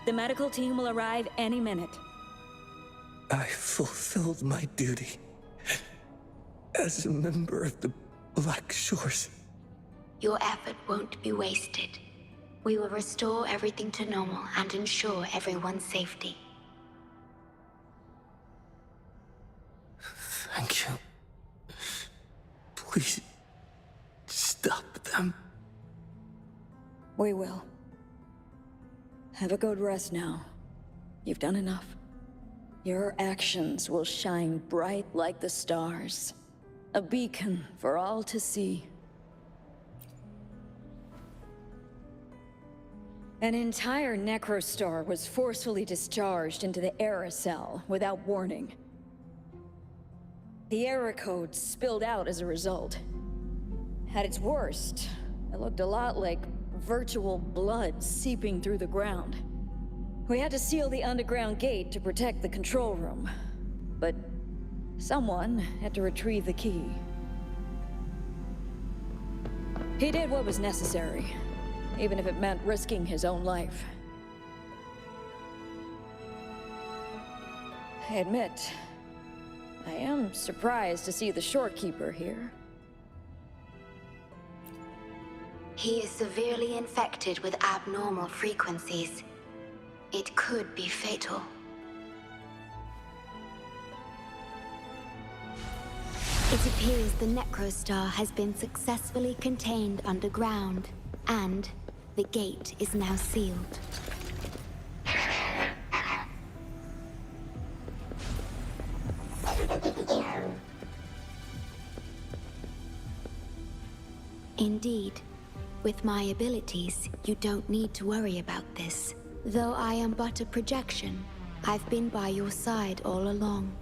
The medical team will arrive any minute. I fulfilled my duty as a member of the Black Shores. Your effort won't be wasted. We will restore everything to normal and ensure everyone's safety. Thank you. Please, stop them. We will. Have a good rest now. You've done enough. Your actions will shine bright like the stars. A beacon for all to see. An entire Necrostar was forcefully discharged into the aerosol without warning. The error code spilled out as a result. At its worst, it looked a lot like virtual blood seeping through the ground. We had to seal the underground gate to protect the control room. But someone had to retrieve the key. He did what was necessary, even if it meant risking his own life. I admit, I am surprised to see the Shorekeeper here. He is severely infected with abnormal frequencies. It could be fatal. It appears the Necrostar has been successfully contained underground, and the gate is now sealed. Indeed. With my abilities, you don't need to worry about this. Though I am but a projection, I've been by your side all along.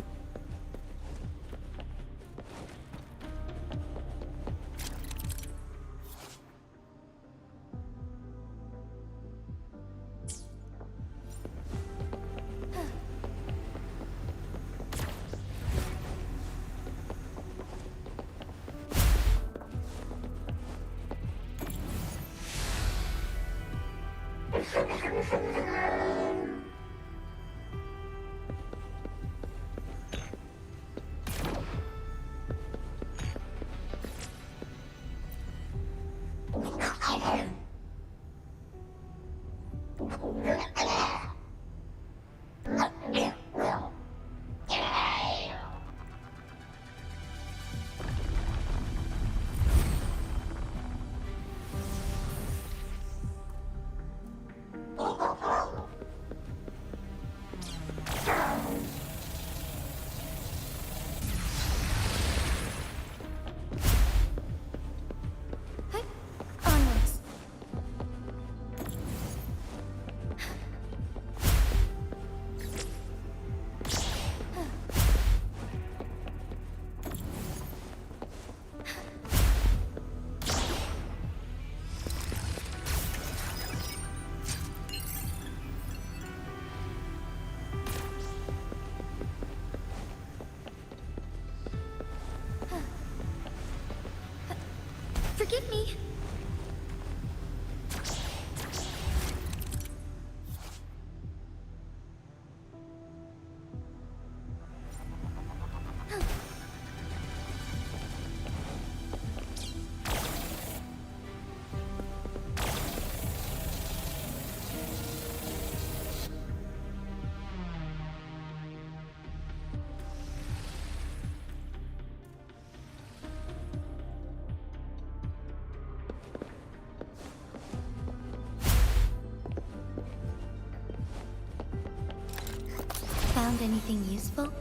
Found anything useful?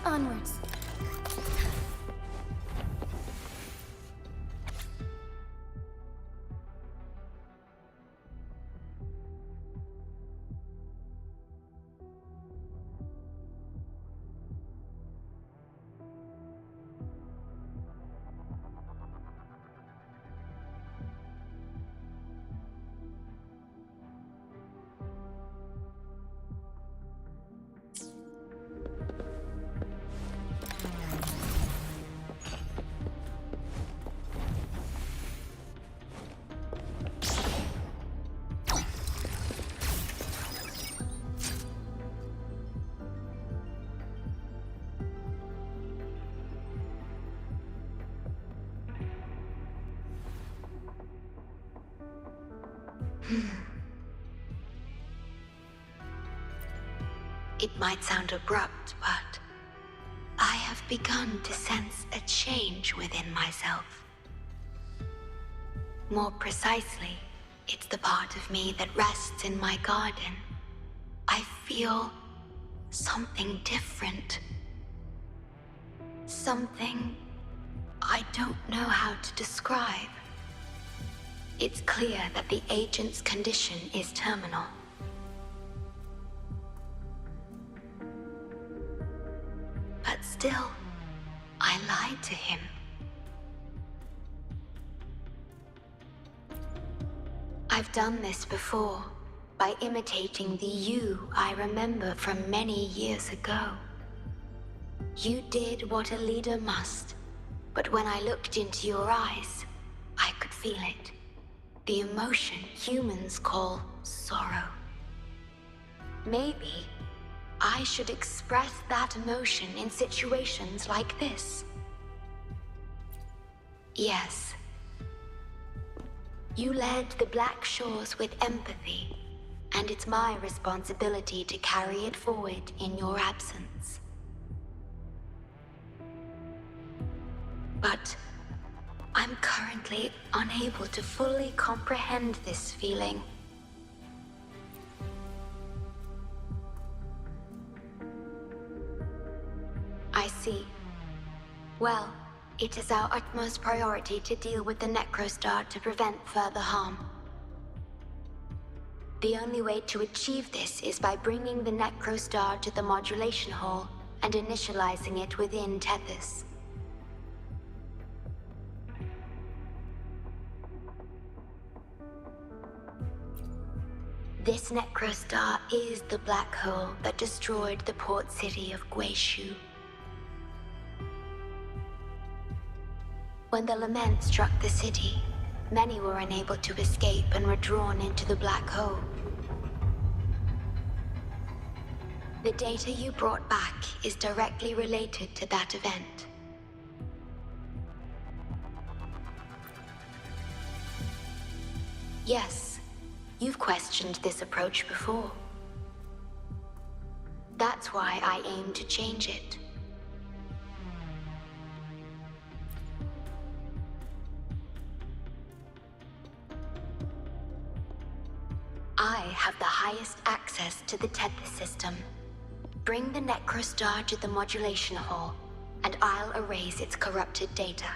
Onwards. It might sound abrupt, but I have begun to sense a change within myself. More precisely, it's the part of me that rests in my garden. I feel something different. Something I don't know how to describe. It's clear that the agent's condition is terminal. But still, I lied to him. I've done this before, by imitating the you I remember from many years ago. You did what a leader must, but when I looked into your eyes, I could feel it. The emotion humans call sorrow. Maybe I should express that emotion in situations like this. Yes. You led the Black Shores with empathy, and it's my responsibility to carry it forward in your absence. But I'm currently unable to fully comprehend this feeling. I see. Well, it is our utmost priority to deal with the Necrostar to prevent further harm. The only way to achieve this is by bringing the Necrostar to the modulation hall and initializing it within Tethys. This Necrostar is the black hole that destroyed the port city of Guishu. When the lament struck the city, many were unable to escape and were drawn into the black hole. The data you brought back is directly related to that event. Yes, you've questioned this approach before. That's why I aim to change it. I have the highest access to the Tethys system. Bring the Necrostar to the modulation hall, and I'll erase its corrupted data.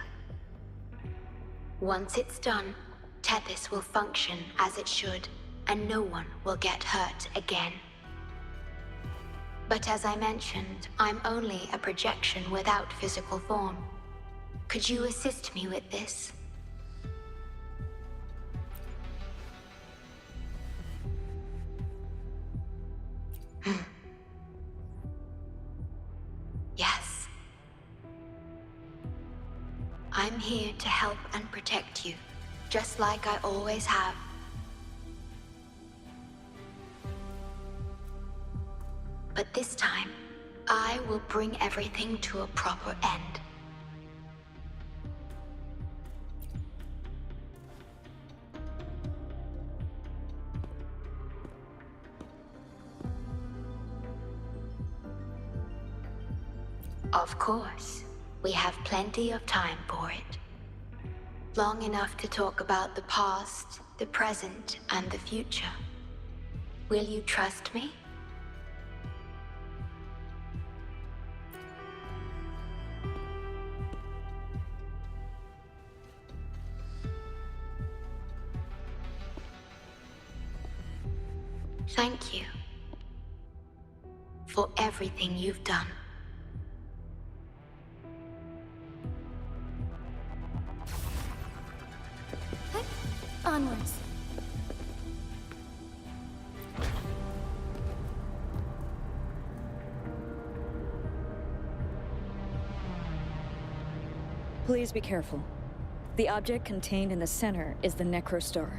Once it's done, Tethys will function as it should, and no one will get hurt again. But as I mentioned, I'm only a projection without physical form. Could you assist me with this? Yes. I'm here to help and protect you, just like I always have. But this time, I will bring everything to a proper end. Of course. We have plenty of time for it. Long enough to talk about the past, the present, and the future. Will you trust me? Thank you for everything you've done. Onwards. Please be careful. The object contained in the center is the Necrostar.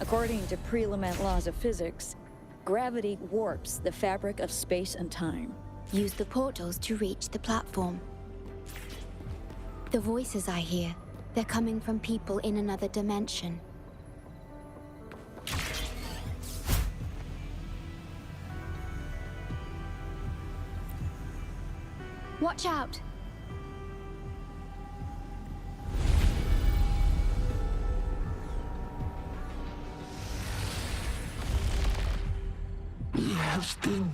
According to pre-lament laws of physics, gravity warps the fabric of space and time. Use the portals to reach the platform. The voices I hear, they're coming from people in another dimension. Watch out! He has been.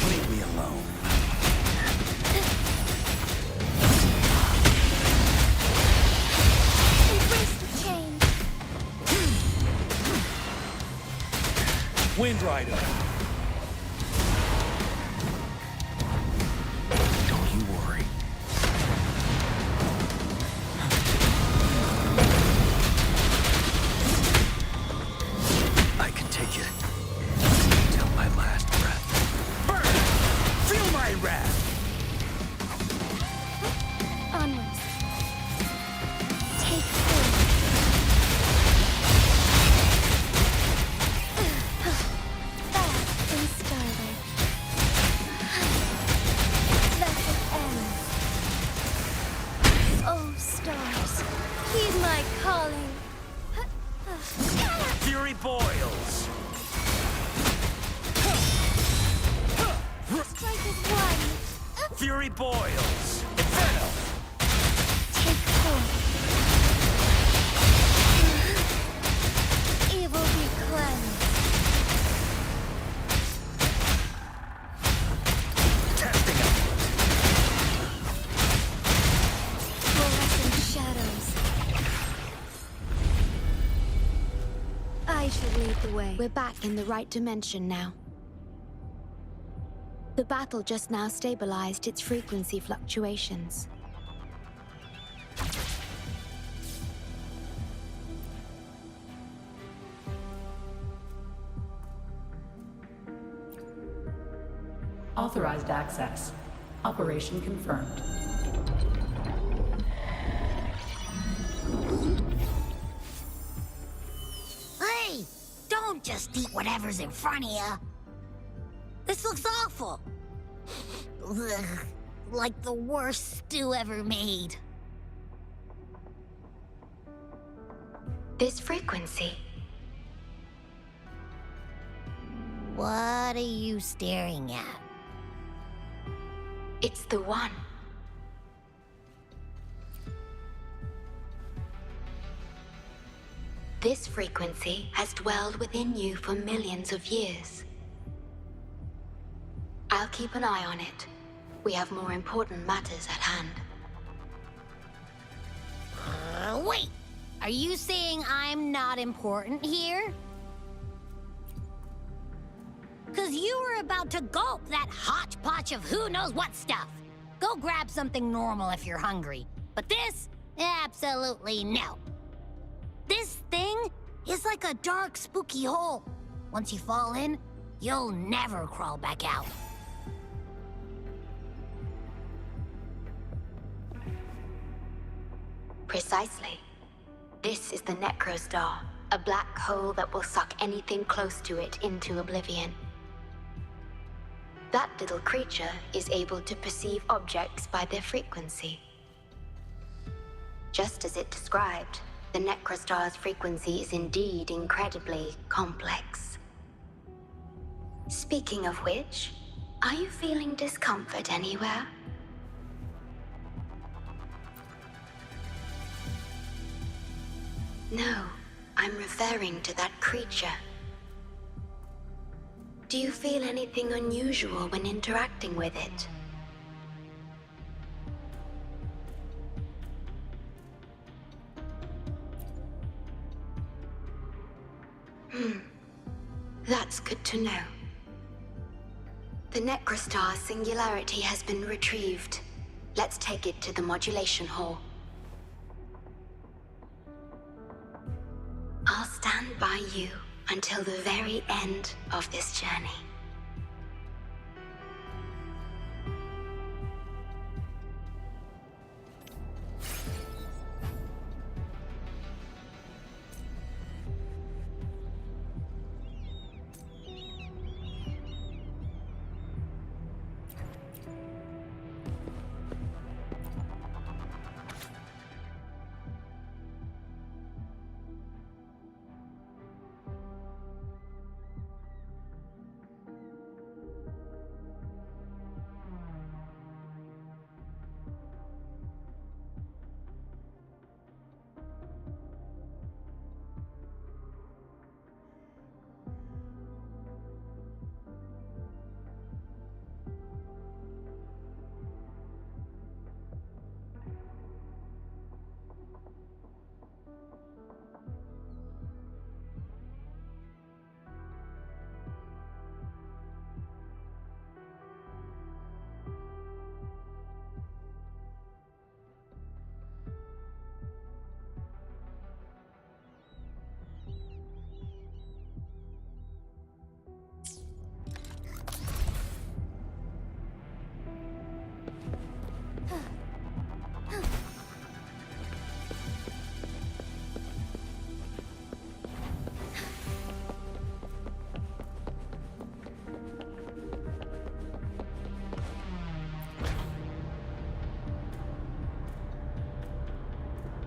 Leave me alone. Embrace the change. Wind Rider. Don't you worry. I can take it till my last breath. Burn! Feel my wrath! Onwards. Take hold. In starlight. Vessel ends. Oh, stars, heed my calling. Fury boils! Strike as one. Fury boils! Inferno! Take hold. Evil be cleansed. Testing out! Fluorescent shadows. I should lead the way. We're back in the right dimension now. The battle just now stabilized its frequency fluctuations. Authorized access. Operation confirmed. Hey! Don't just eat whatever's in front of you. This looks awful. Ugh, like the worst stew ever made. This frequency. What are you staring at? It's the one. This frequency has dwelled within you for millions of years. I'll keep an eye on it. We have more important matters at hand. Wait! Are you saying I'm not important here? 'Cause you were about to gulp that hodgepodge of who knows what stuff. Go grab something normal if you're hungry. But this? Absolutely no. This thing is like a dark, spooky hole. Once you fall in, you'll never crawl back out. Precisely. This is the Necrostar, a black hole that will suck anything close to it into oblivion. That little creature is able to perceive objects by their frequency. Just as it described, the Necrostar's frequency is indeed incredibly complex. Speaking of which, are you feeling discomfort anywhere? No, I'm referring to that creature. Do you feel anything unusual when interacting with it? That's good to know. The Necrostar singularity has been retrieved. Let's take it to the modulation hall. I'll stand by you until the very end of this journey.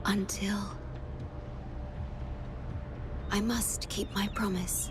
Until I must keep my promise.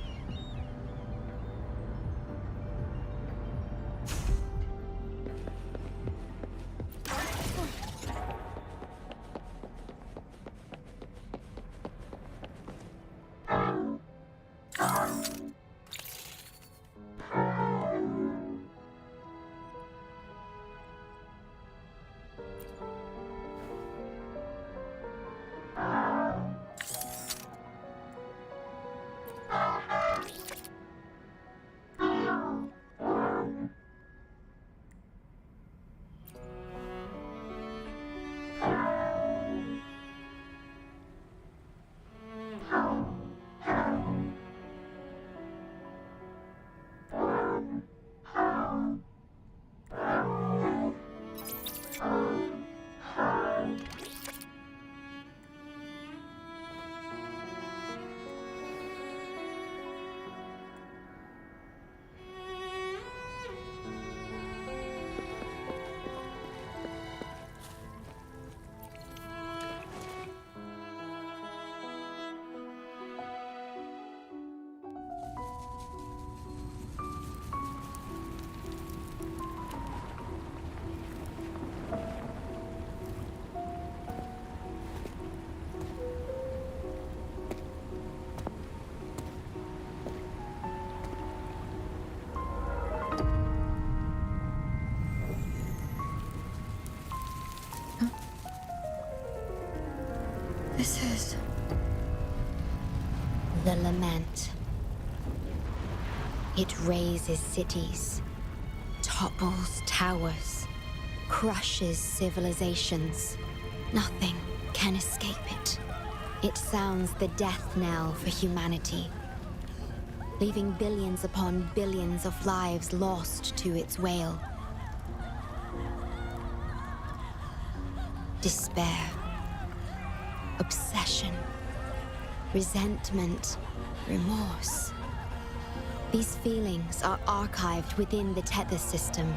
This is the lament. It razes cities, topples towers, crushes civilizations. Nothing can escape it. It sounds the death knell for humanity, leaving billions upon billions of lives lost to its wail. Despair, obsession, resentment, remorse. These feelings are archived within the Tethys system,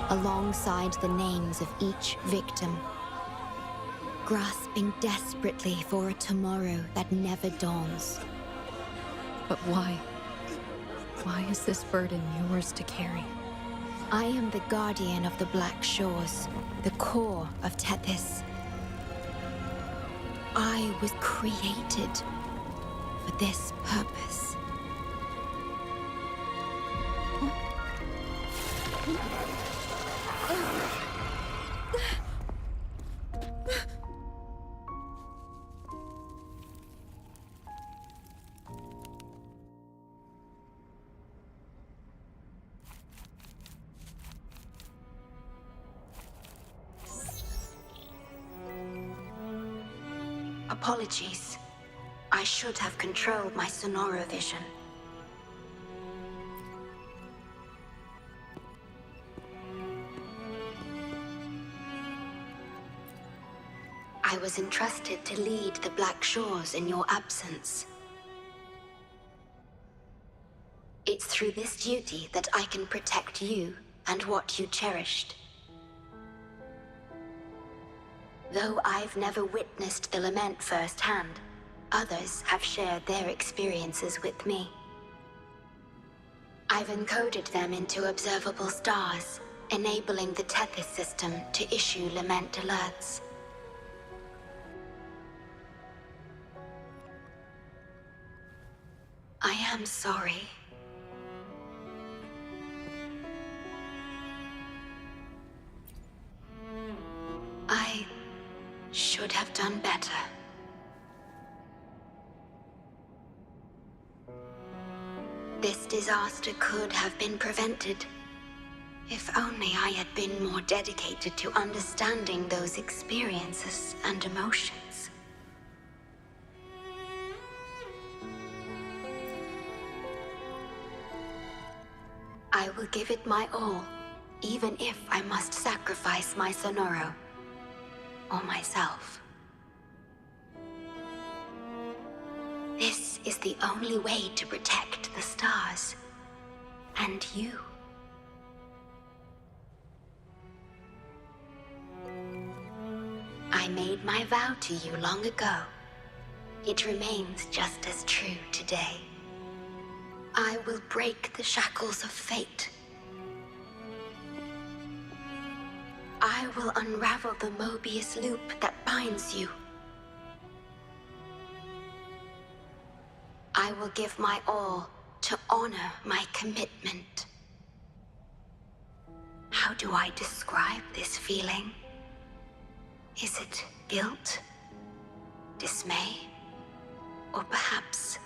alongside the names of each victim, grasping desperately for a tomorrow that never dawns. But why? Why is this burden yours to carry? I am the guardian of the Black Shores, the core of Tethys. I was created for this purpose. Apologies. I should have controlled my Sonoro vision. I was entrusted to lead the Black Shores in your absence. It's through this duty that I can protect you and what you cherished. Though I've never witnessed the lament firsthand, others have shared their experiences with me. I've encoded them into observable stars, enabling the Tethys system to issue lament alerts. I am sorry. I should have done better. This disaster could have been prevented. If only I had been more dedicated to understanding those experiences and emotions. I will give it my all, even if I must sacrifice my Sonoro. Or myself. This is the only way to protect the stars. And you. I made my vow to you long ago. It remains just as true today. I will break the shackles of fate. I will unravel the Mobius loop that binds you. I will give my all to honor my commitment. How do I describe this feeling? Is it guilt, dismay, or perhaps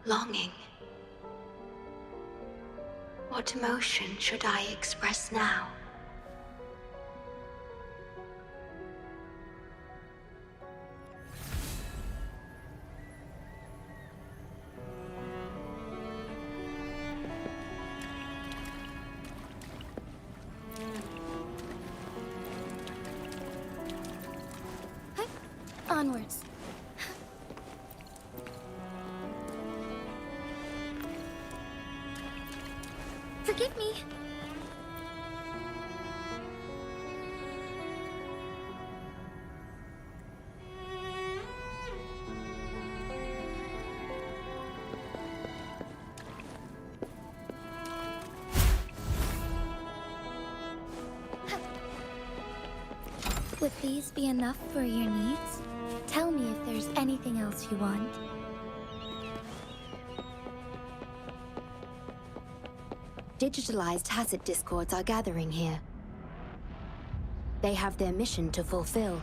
longing? What emotion should I express now? Onwards. Forgive me. Would these be enough for your needs? Tell me if there's anything else you want. Digitalized Tacit discords are gathering here. They have their mission to fulfill.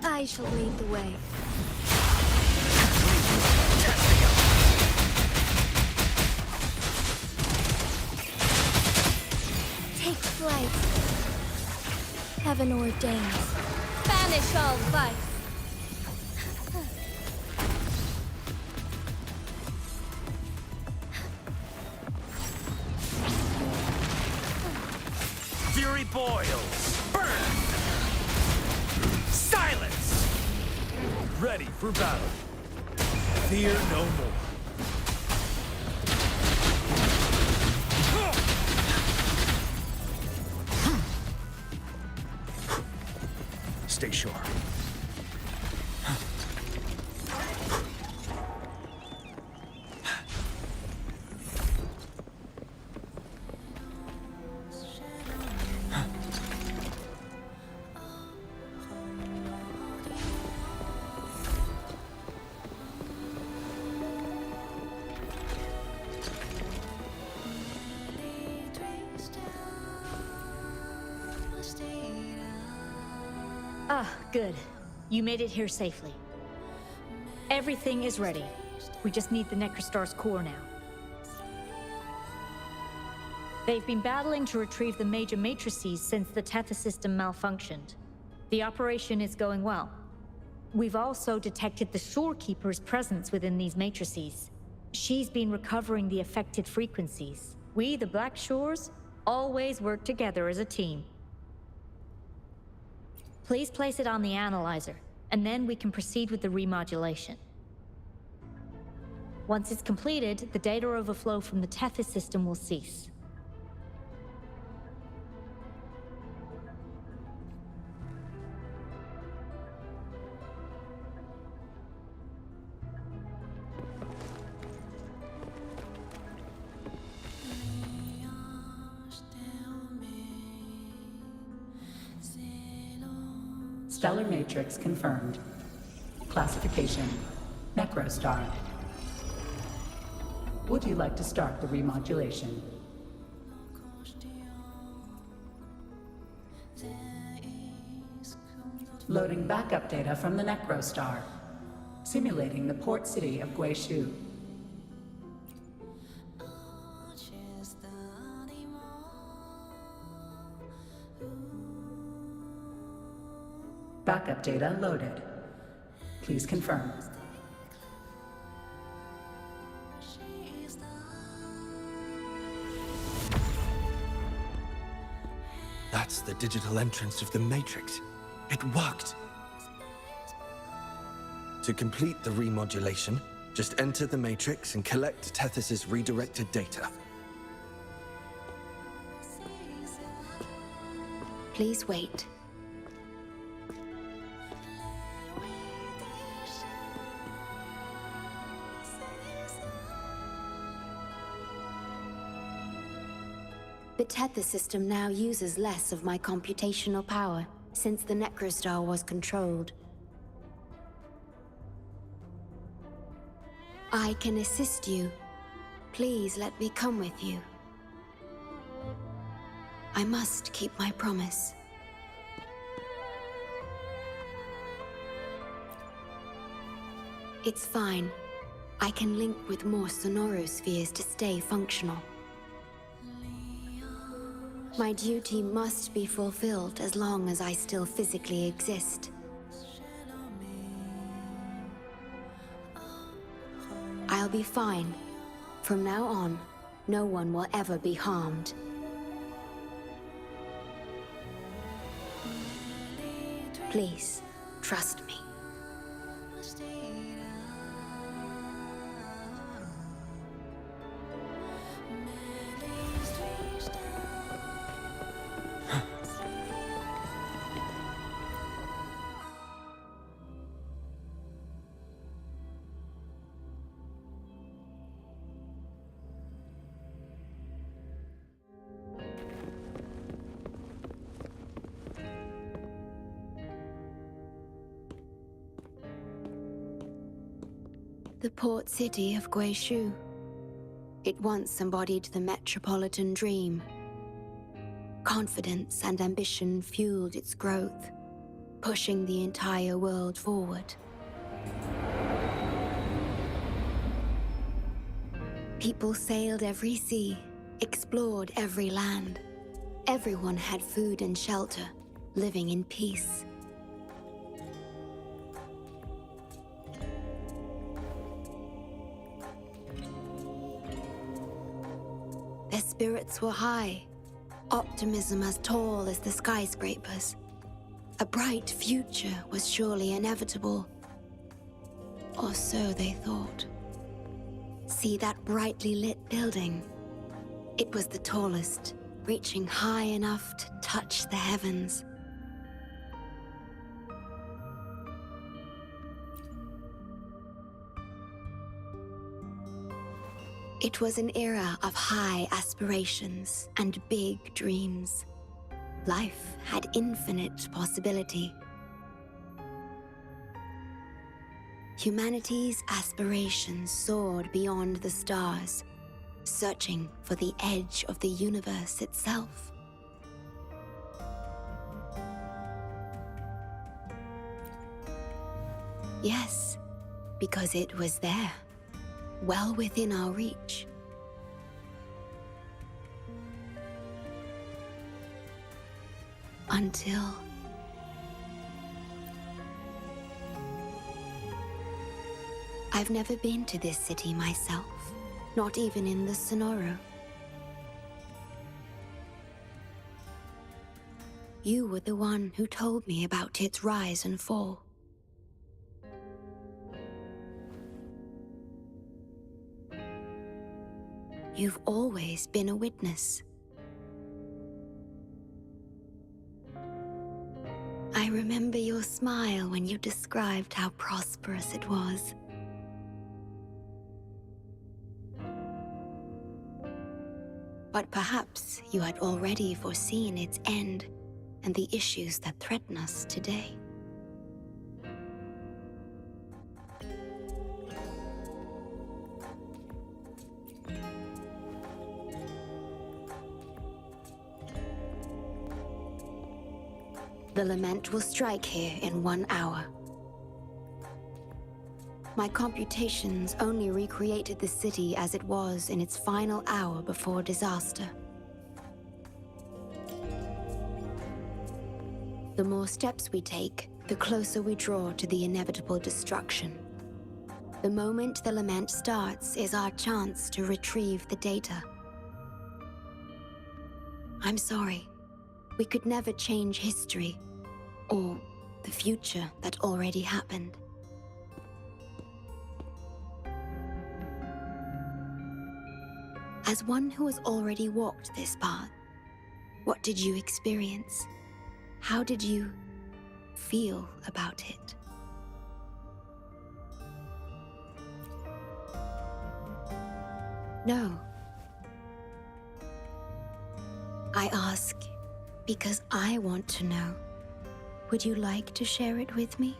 I shall lead the way. Take flight. Heaven ordains. Banish all vice. Fury boils! Burn! Silence! Ready for battle. Fear no more. Stay sharp. Ah, good. You made it here safely. Everything is ready. We just need the Necrostar's core now. They've been battling to retrieve the major matrices since the Tether system malfunctioned. The operation is going well. We've also detected the Shorekeeper's presence within these matrices. She's been recovering the affected frequencies. We, the Black Shores, always work together as a team. Please place it on the analyzer, and then we can proceed with the remodulation. Once it's completed, the data overflow from the Tethys system will cease. Stellar matrix confirmed. Classification: Necrostar. Would you like to start the remodulation? Loading backup data from the Necrostar. Simulating the port city of Guishu. Backup data loaded. Please confirm. That's the digital entrance of the Matrix. It worked. To complete the remodulation, just enter the Matrix and collect Tethys' redirected data. Please wait. The Tether system now uses less of my computational power, since the Necrostar was controlled. I can assist you. Please let me come with you. I must keep my promise. It's fine. I can link with more sonorospheres to stay functional. My duty must be fulfilled as long as I still physically exist. I'll be fine. From now on, no one will ever be harmed. Please, trust me. The port city of Guishu. It once embodied the metropolitan dream. Confidence and ambition fueled its growth, pushing the entire world forward. People sailed every sea, explored every land. Everyone had food and shelter, living in peace. Their spirits were high, optimism as tall as the skyscrapers. A bright future was surely inevitable. Or so they thought. See that brightly lit building? It was the tallest, reaching high enough to touch the heavens. It was an era of high aspirations and big dreams. Life had infinite possibility. Humanity's aspirations soared beyond the stars, searching for the edge of the universe itself. Yes, because it was there, well within our reach. Until... I've never been to this city myself, not even in the Sonoro. You were the one who told me about its rise and fall. You've always been a witness. I remember your smile when you described how prosperous it was. But perhaps you had already foreseen its end and the issues that threaten us today. The lament will strike here in 1 hour. My computations only recreated the city as it was in its final hour before disaster. The more steps we take, the closer we draw to the inevitable destruction. The moment the lament starts is our chance to retrieve the data. I'm sorry. We could never change history, or the future that already happened. As one who has already walked this path, what did you experience? How did you feel about it? No. I ask because I want to know. Would you like to share it with me?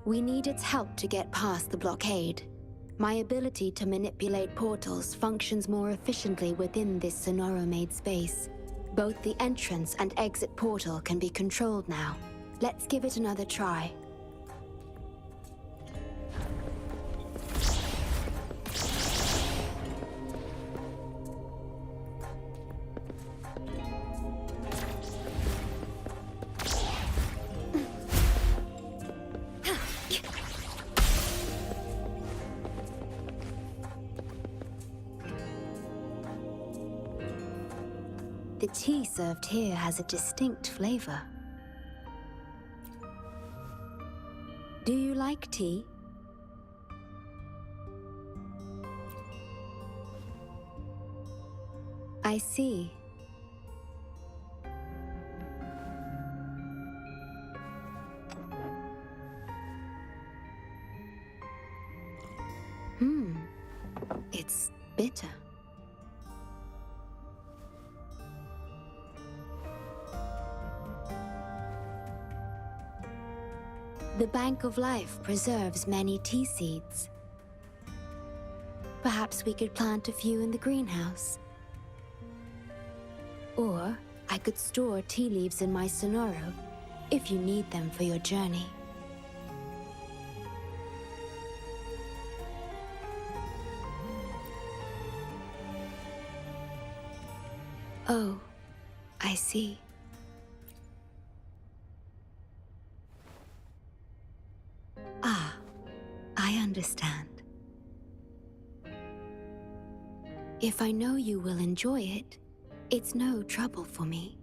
We need its help to get past the blockade. My ability to manipulate portals functions more efficiently within this Sonoro-made space. Both the entrance and exit portal can be controlled now. Let's give it another try. The tea served here has a distinct flavor. Do you like tea? I see. It's bitter. The Bank of Life preserves many tea seeds. Perhaps we could plant a few in the greenhouse. Or I could store tea leaves in my Sonoro if you need them for your journey. Oh, I see. Ah, I understand. If I know you will enjoy it, it's no trouble for me.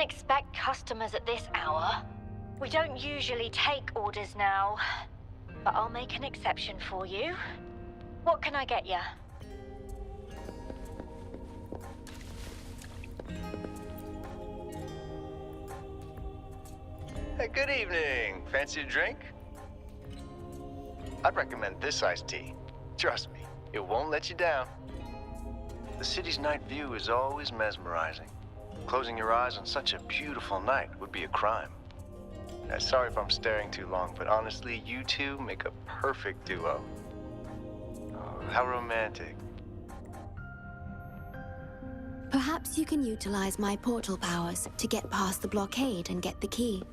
didn't expect customers at this hour. We don't usually take orders now, but I'll make an exception for you. What can I get you? Hey, good evening. Fancy a drink? I'd recommend this iced tea. Trust me, it won't let you down. The city's night view is always mesmerizing. Closing your eyes on such a beautiful night would be a crime. Sorry if I'm staring too long, but honestly, you two make a perfect duo. Oh, how romantic. Perhaps you can utilize my portal powers to get past the blockade and get the key.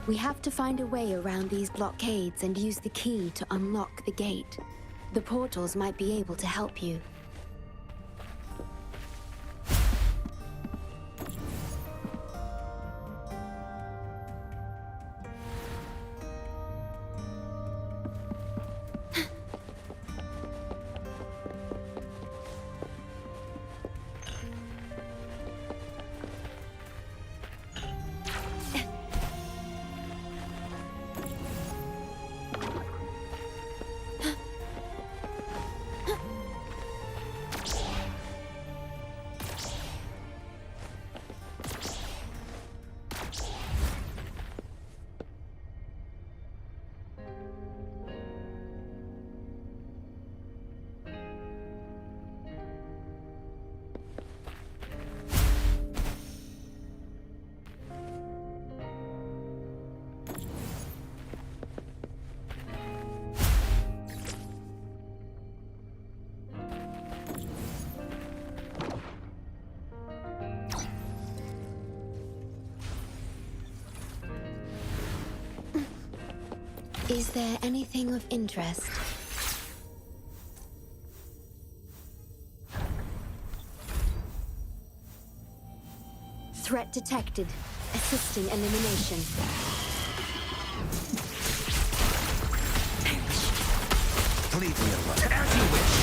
We have to find a way around these blockades and use the key to unlock the gate. The portals might be able to help you. Is there anything of interest? Threat detected. Assisting elimination. Leave me alone. As you wish.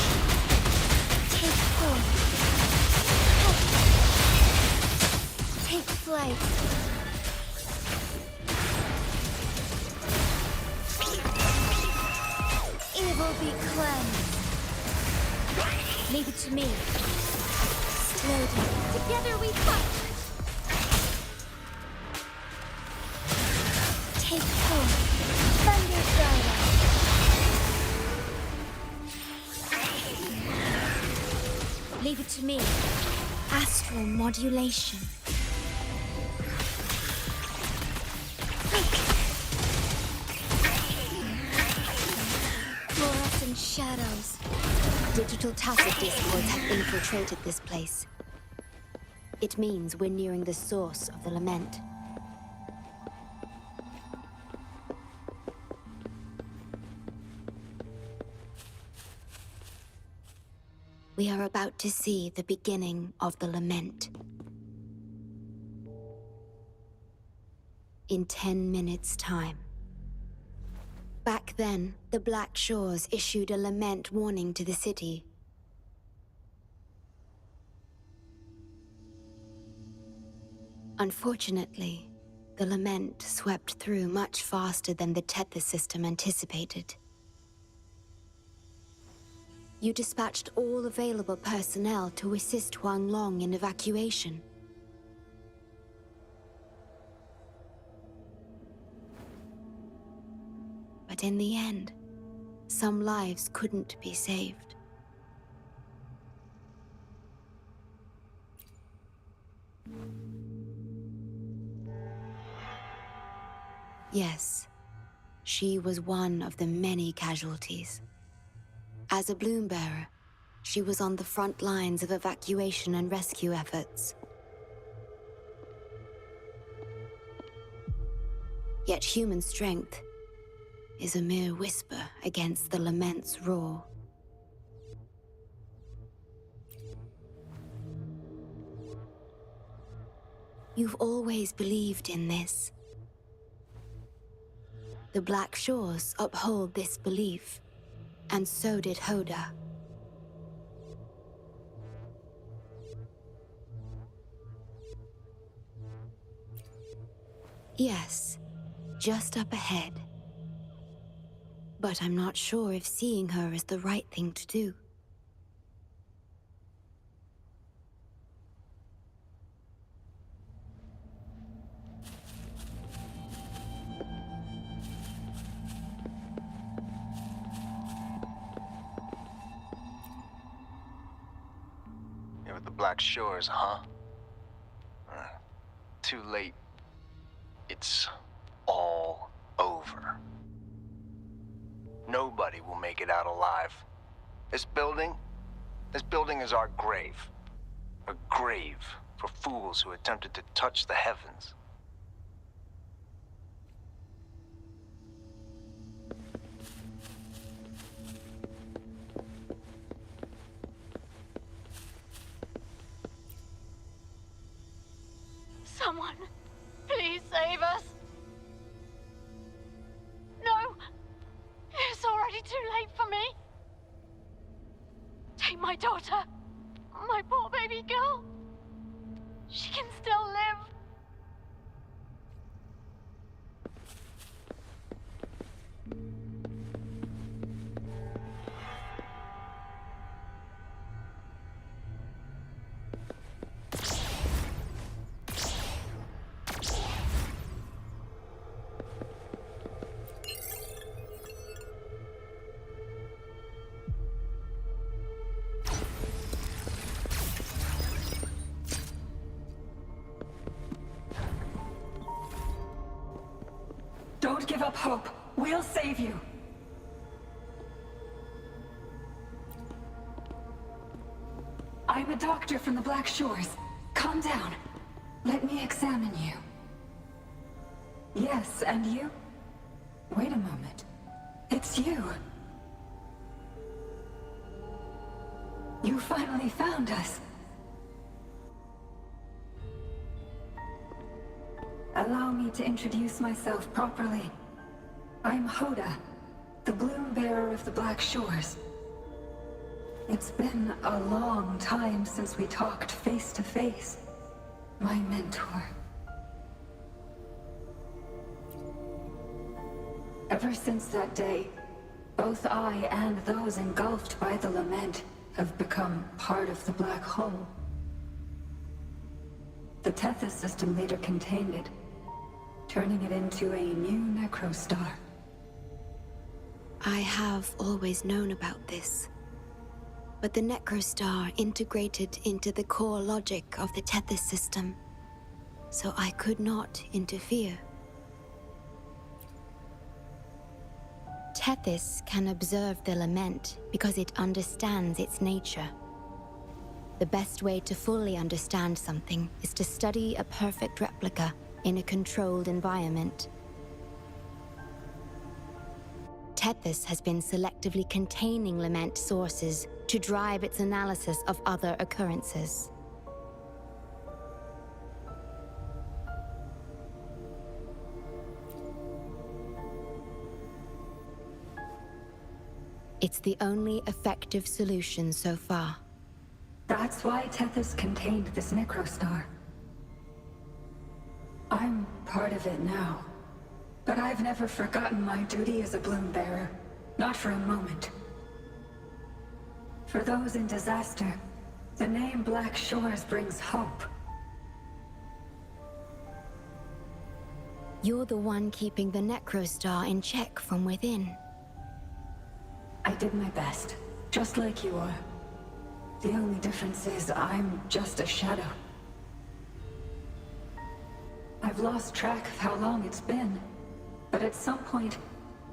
Take form. Take flight. Evil be cleansed. Leave it to me. Slowly. Together we fight. Take form. Thunder Gyro. Leave it to me. Astral modulation. Fluorescent shadows. Digital tacit discords have infiltrated this place. It means we're nearing the source of the lament. We are about to see the beginning of the lament. In 10 minutes' time. Back then, the Black Shores issued a lament warning to the city. Unfortunately, the lament swept through much faster than the tether system anticipated. You dispatched all available personnel to assist Huang Long in evacuation. But in the end, some lives couldn't be saved. Yes, she was one of the many casualties. As a bloom bearer, she was on the front lines of evacuation and rescue efforts. Yet human strength is a mere whisper against the lament's roar. You've always believed in this. The Black Shores uphold this belief, and so did Hoda. Yes, just up ahead. But I'm not sure if seeing her is the right thing to do. You're at the Black Shores, huh? Too late. It's all over. Nobody will make it out alive. This building is our grave. A grave for fools who attempted to touch the heavens. Someone, please save us. No, it's already too late for me. Take my daughter, my poor baby girl. She can still live. Don't give up hope. We'll save you. I'm a doctor from the Black Shores. Calm down. Let me examine you. Yes, and you? Wait a moment. It's you. You finally found us. Allow me to introduce myself properly. I'm Hoda, the bloom bearer of the Black Shores. It's been a long time since we talked face to face, my mentor. Ever since that day, both I and those engulfed by the lament have become part of the black hole. The Tethys system later contained it, turning it into a new necrostar. I have always known about this, but the necrostar integrated into the core logic of the Tethys system, so I could not interfere. Tethys can observe the lament because it understands its nature. The best way to fully understand something is to study a perfect replica in a controlled environment. Tethys has been selectively containing lament sources to drive its analysis of other occurrences. It's the only effective solution so far. That's why Tethys contained this necrostar. I'm part of it now, but I've never forgotten my duty as a bloom bearer, not for a moment. For those in disaster, the name Black Shores brings hope. You're the one keeping the necrostar in check from within. I did my best, just like you are. The only difference is I'm just a shadow. I've lost track of how long it's been, but at some point,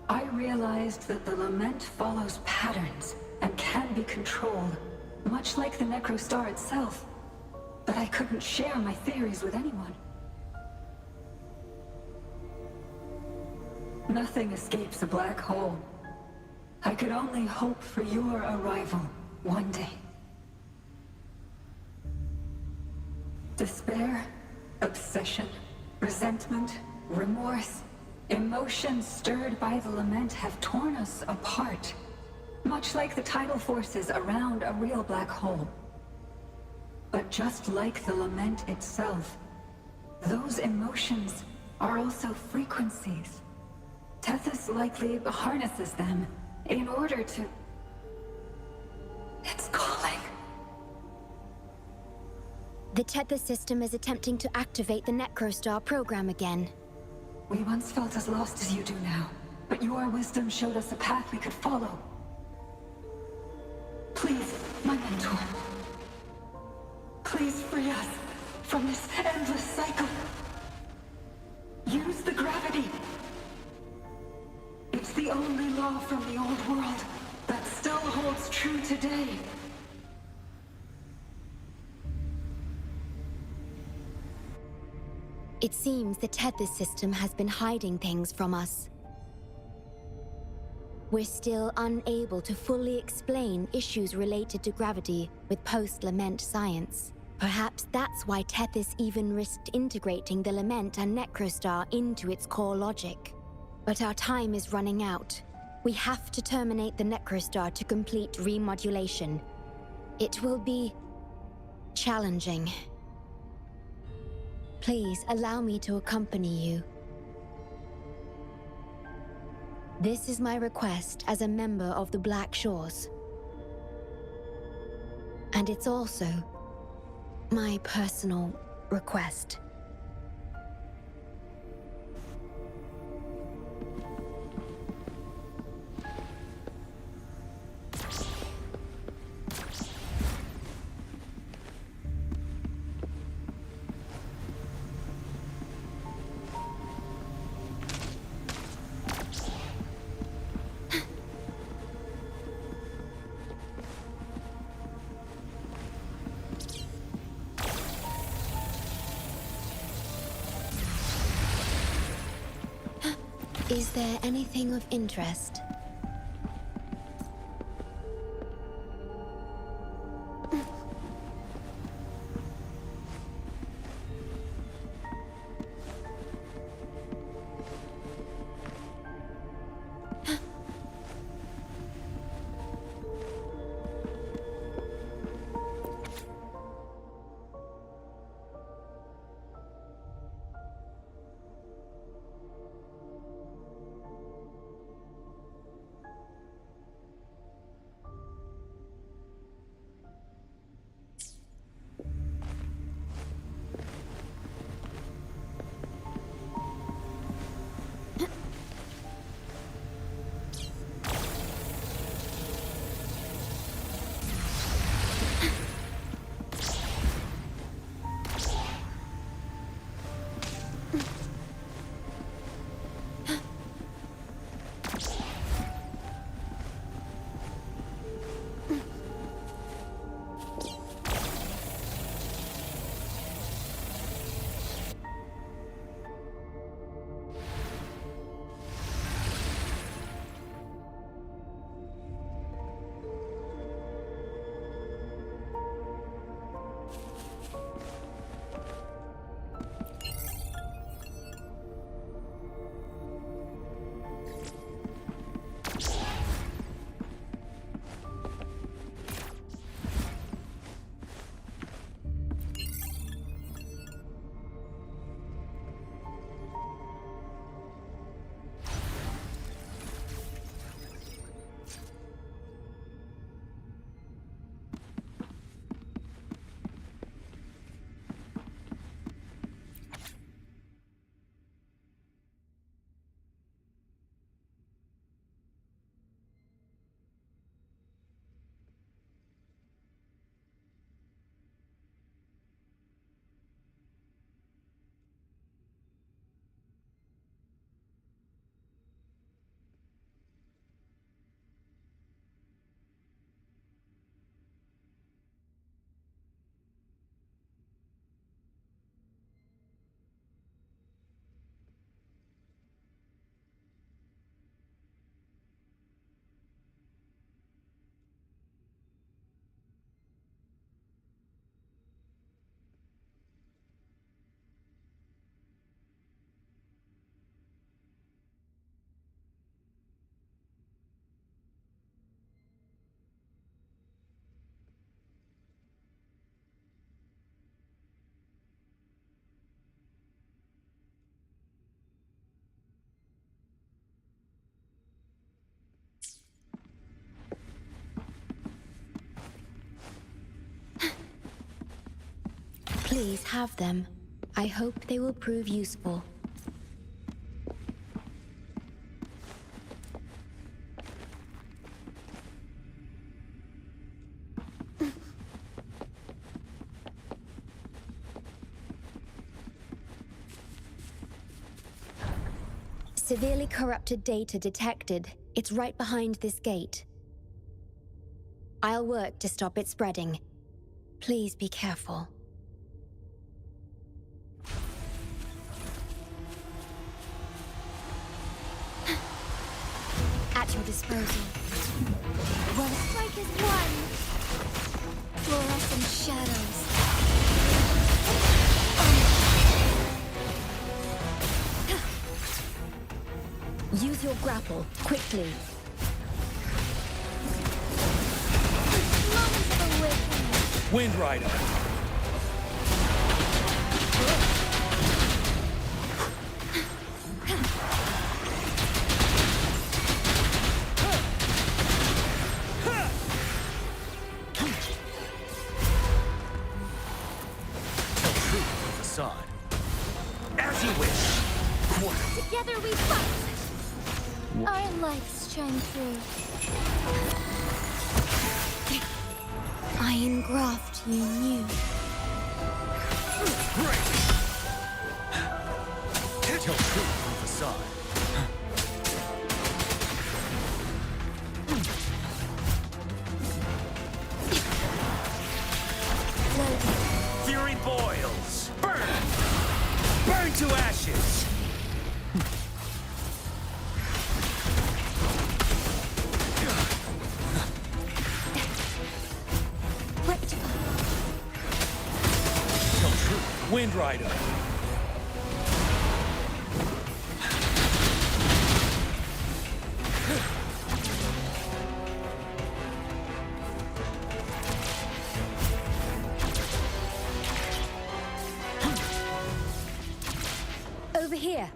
I realized that the lament follows patterns and can be controlled, much like the necrostar itself. But I couldn't share my theories with anyone. Nothing escapes a black hole. I could only hope for your arrival one day. Despair, obsession, resentment, remorse. Emotions stirred by the lament have torn us apart, much like the tidal forces around a real black hole. But just like the lament itself, those emotions are also frequencies. Tethys likely harnesses them in order to... It's calling. The Tethys system is attempting to activate the Necrostar program again. We once felt as lost as you do now, but your wisdom showed us a path we could follow. Please, my mentor. Please free us from this endless cycle. Use the gravity. It's the only law from the old world that still holds true today. It seems the Tethys system has been hiding things from us. We're still unable to fully explain issues related to gravity with post-lament science. Perhaps that's why Tethys even risked integrating the lament and Necrostar into its core logic. But our time is running out. We have to terminate the Necrostar to complete remodulation. It will be challenging. Please allow me to accompany you. This is my request as a member of the Black Shores. And it's also my personal request. Is there anything of interest? Please have them. I hope they will prove useful. Severely corrupted data detected. It's right behind this gate. I'll work to stop it spreading. Please be careful. At your disposal. Well, strike is one. Fluorescent shadows. Use your grapple, quickly. Wind Rider. Facade. As you wish. Together we fight! Our lights shine through. I engraft you new. Tell truth from facade. Fury boils. Burn! Burn to ashes! Tell truth. Wind Rider. Over here.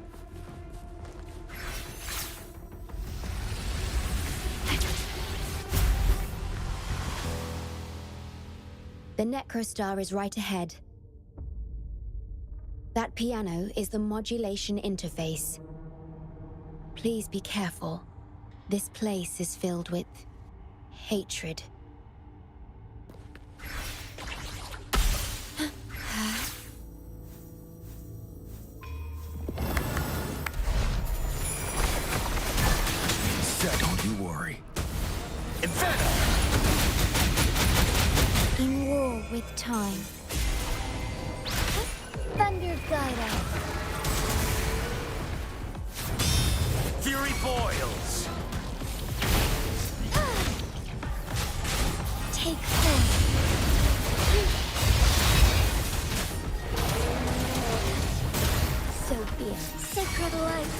The Necrostar is right ahead. That piano is the modulation interface. Please be careful. This place is filled with hatred. Don't you worry. Inferno! In war with time. Thunder guide us. Fury boils. Take form. So be it. Sacred light.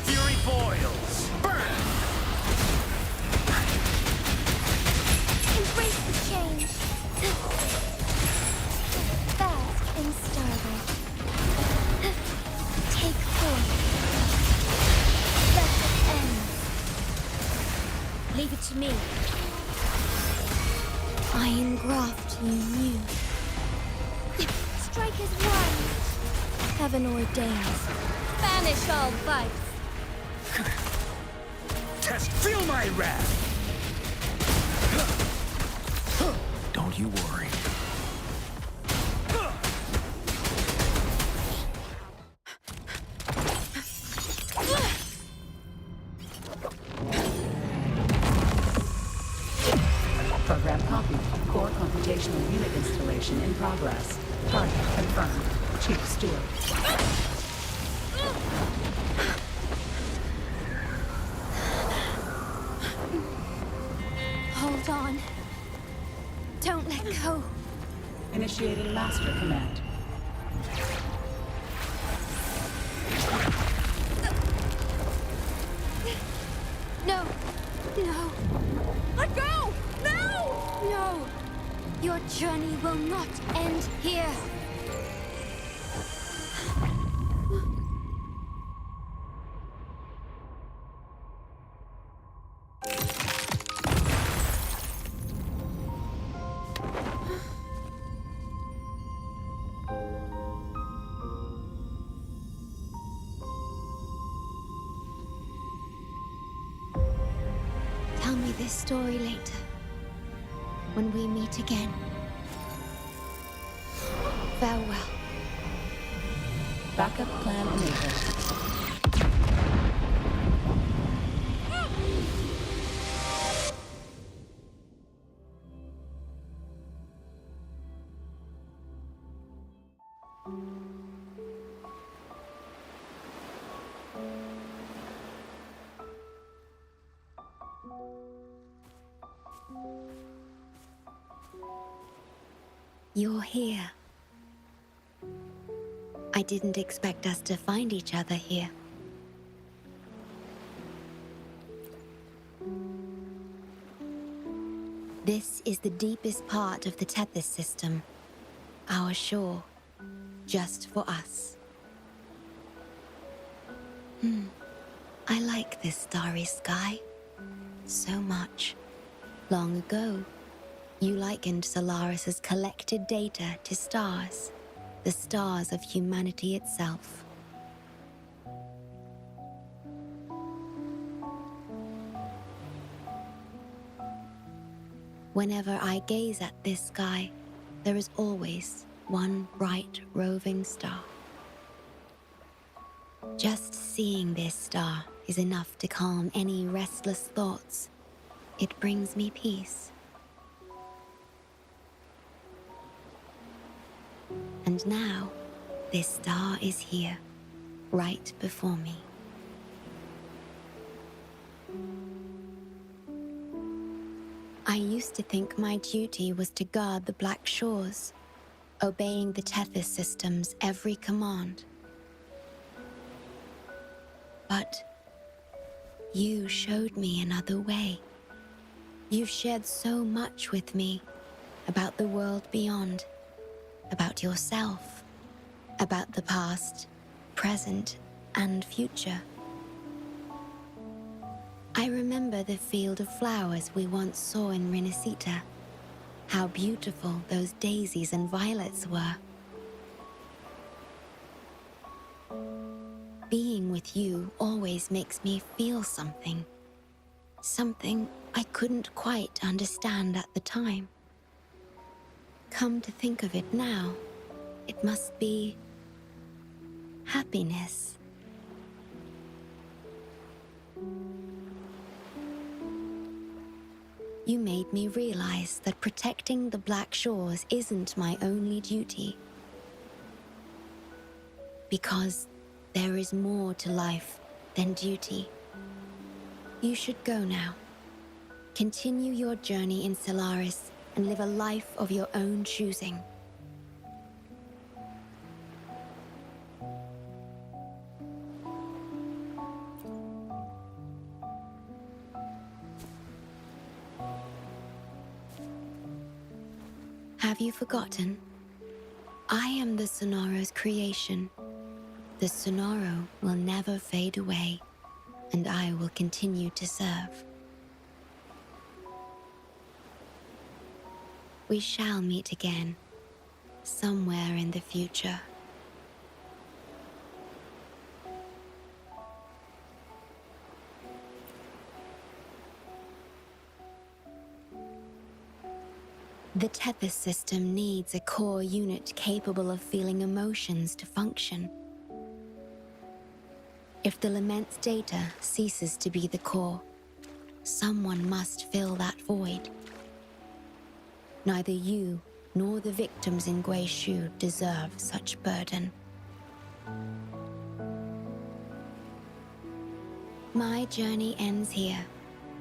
Fury boils. Burn! Embrace the change. Fast and startled. Take form. Let it end. Leave it to me. I engraft you new. Strike as one. Heaven ordains. Banish all vice. Test, feel my wrath! Don't you worry. Program copied. Core computational unit installation in progress. Target confirmed. Chief Steward. Hold on. Don't let go. Initiating master command. No. No. Let go! No! No. Your journey will not end here. story later, when we meet again. Farewell. Backup plan enabled. You're here. I didn't expect us to find each other here. This is the deepest part of the Tethys system. Our shore, just for us. I like this starry sky so much. Long ago, you likened Solaris's collected data to stars, the stars of humanity itself. Whenever I gaze at this sky, there is always one bright roving star. Just seeing this star is enough to calm any restless thoughts. It brings me peace. And now, this star is here, right before me. I used to think my duty was to guard the Black Shores, obeying the Tethys system's every command. But you showed me another way. You've shared so much with me about the world beyond, about yourself, about the past, present, and future. I remember the field of flowers we once saw in Renacita. How beautiful those daisies and violets were. Being with you always makes me feel something. Something I couldn't quite understand at the time. Come to think of it now, it must be happiness. You made me realize that protecting the Black Shores isn't my only duty. Because there is more to life than duty. You should go now. Continue your journey in Solaris and live a life of your own choosing. Have you forgotten? I am the Sonoro's creation. The Sonoro will never fade away, and I will continue to serve. We shall meet again, somewhere in the future. The Tethys system needs a core unit capable of feeling emotions to function. If the Lament's data ceases to be the core, someone must fill that void. Neither you nor the victims in Guishu deserve such burden. My journey ends here,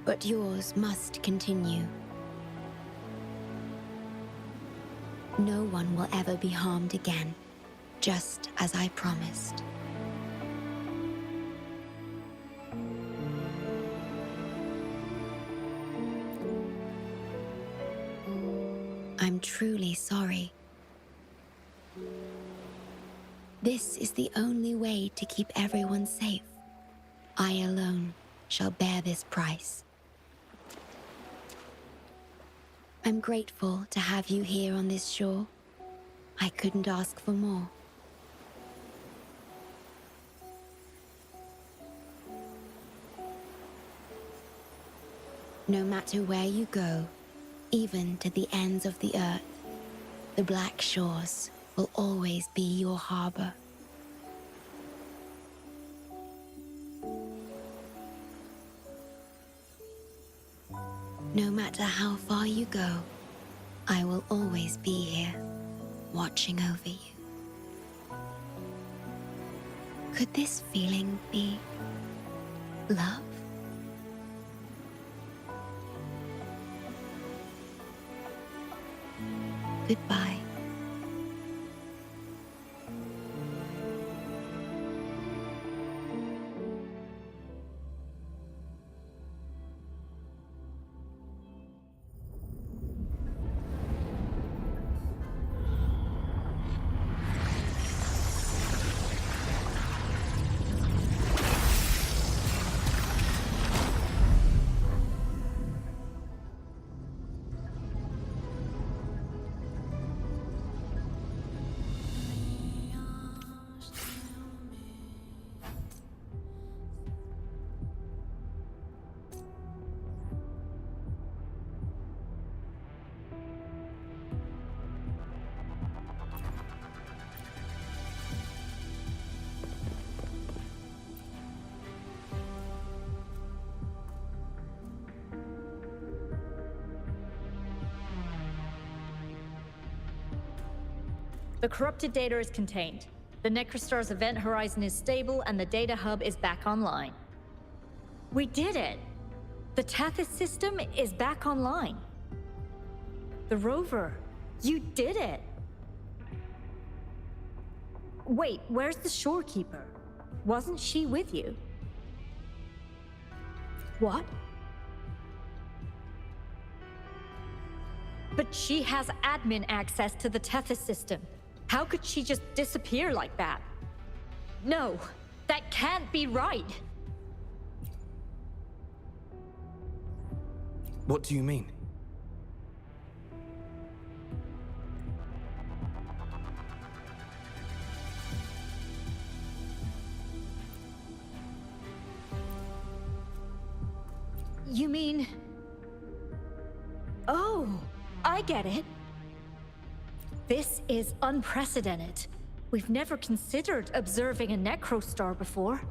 but yours must continue. No one will ever be harmed again, just as I promised. I'm truly sorry. This is the only way to keep everyone safe. I alone shall bear this price. I'm grateful to have you here on this shore. I couldn't ask for more. No matter where you go, even to the ends of the earth, the Black Shores will always be your harbor. No matter how far you go, I will always be here, watching over you. Could this feeling be love? Goodbye. The corrupted data is contained. The Necrostar's event horizon is stable and the data hub is back online. We did it! The Tethys system is back online. The rover, you did it! Wait, where's the shorekeeper? Wasn't she with you? What? But she has admin access to the Tethys system. How could she just disappear like that? No, that can't be right. What do you mean? You mean... Oh, I get it. This is unprecedented. We've never considered observing a Necrostar before.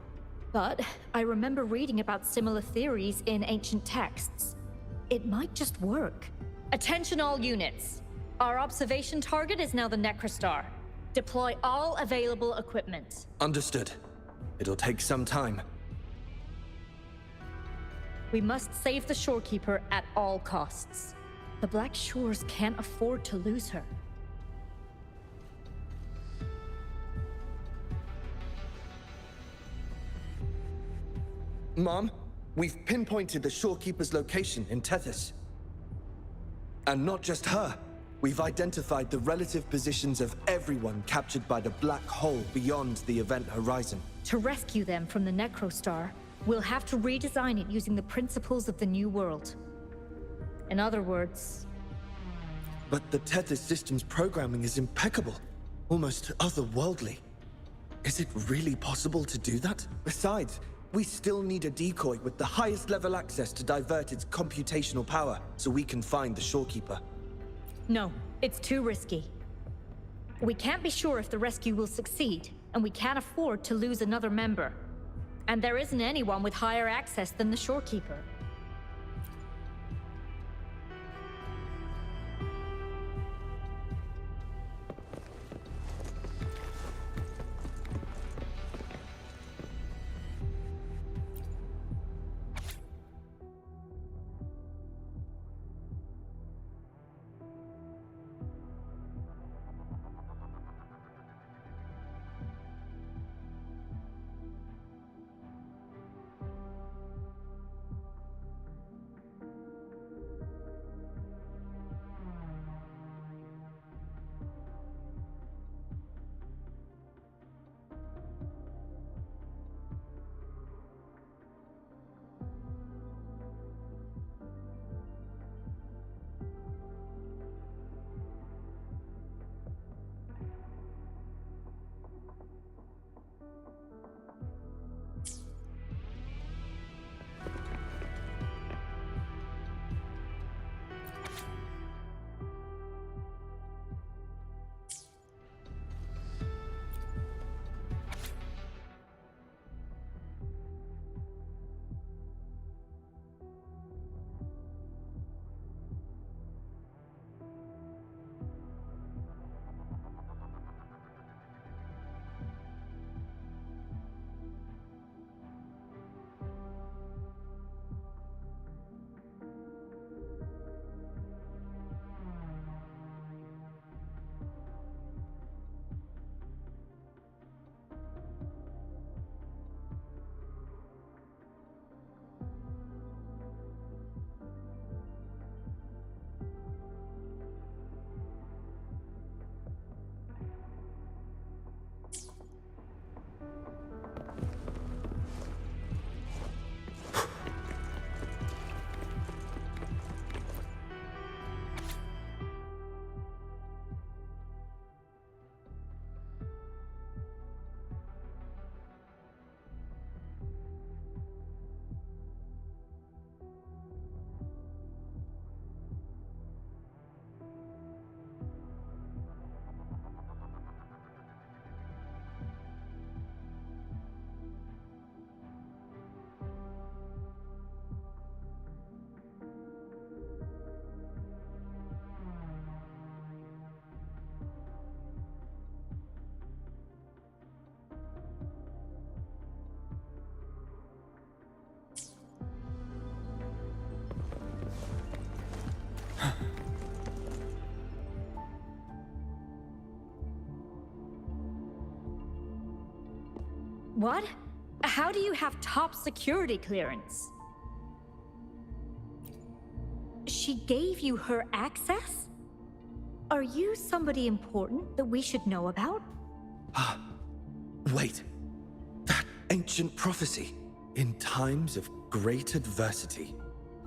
But I remember reading about similar theories in ancient texts. It might just work. Attention all units. Our observation target is now the Necrostar. Deploy all available equipment. Understood. It'll take some time. We must save the shorekeeper at all costs. The Black Shores can't afford to lose her. Mom, we've pinpointed the shorekeeper's location in Tethys. And not just her. We've identified the relative positions of everyone captured by the black hole beyond the event horizon. To rescue them from the Necrostar, we'll have to redesign it using the principles of the New World. In other words... But the Tethys system's programming is impeccable. Almost otherworldly. Is it really possible to do that? Besides, we still need a decoy with the highest level access to divert its computational power so we can find the shorekeeper. No, it's too risky. We can't be sure if the rescue will succeed, and we can't afford to lose another member. And there isn't anyone with higher access than the shorekeeper. What? How do you have top security clearance? She gave you her access? Are you somebody important that we should know about? Wait. That ancient prophecy. In times of great adversity,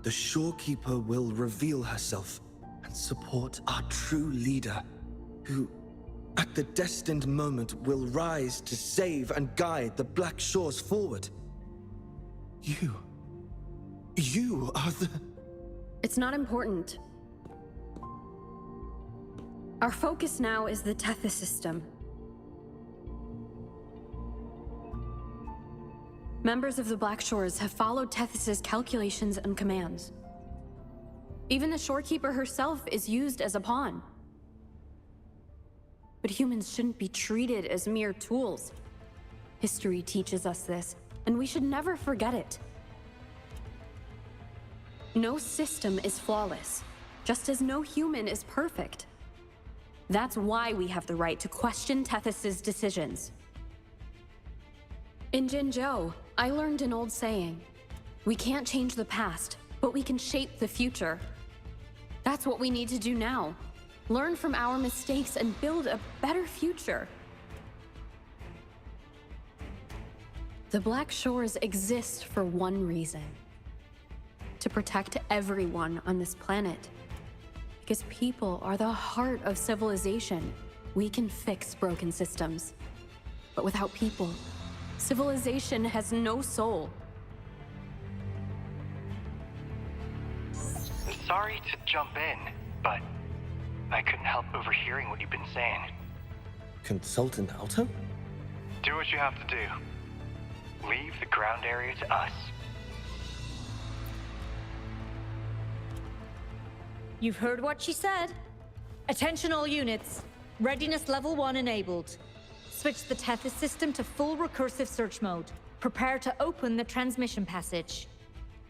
the Shorekeeper will reveal herself and support our true leader, who, at the destined moment, will rise to save and guide the Black Shores forward. You are the... It's not important. Our focus now is the Tethys system. Members of the Black Shores have followed Tethys' calculations and commands. Even the Shorekeeper herself is used as a pawn. But humans shouldn't be treated as mere tools. History teaches us this, and we should never forget it. No system is flawless, just as no human is perfect. That's why we have the right to question Tethys' decisions. In Jinzhou, I learned an old saying. We can't change the past, but we can shape the future. That's what we need to do now. Learn from our mistakes and build a better future. The Black Shores exist for one reason. To protect everyone on this planet. Because people are the heart of civilization. We can fix broken systems. But without people, civilization has no soul. Sorry to jump in, but I couldn't help overhearing what you've been saying. Consultant Alto? Do what you have to do. Leave the ground area to us. You've heard what she said. Attention all units. Readiness level 1 enabled. Switch the Tethys system to full recursive search mode. Prepare to open the transmission passage.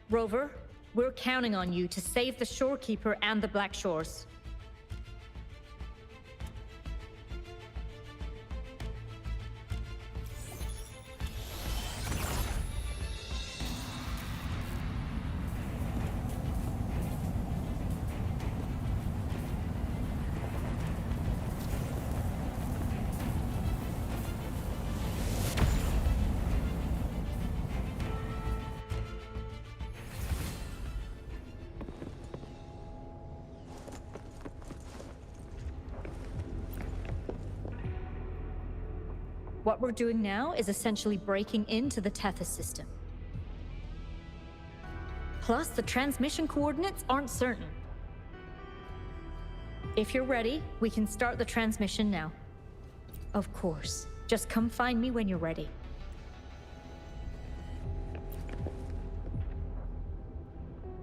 Rover, we're counting on you to save the Shorekeeper and the Black Shores. What we're doing now is essentially breaking into the Tethys system. Plus, the transmission coordinates aren't certain. If you're ready, we can start the transmission now. Of course. Just come find me when you're ready.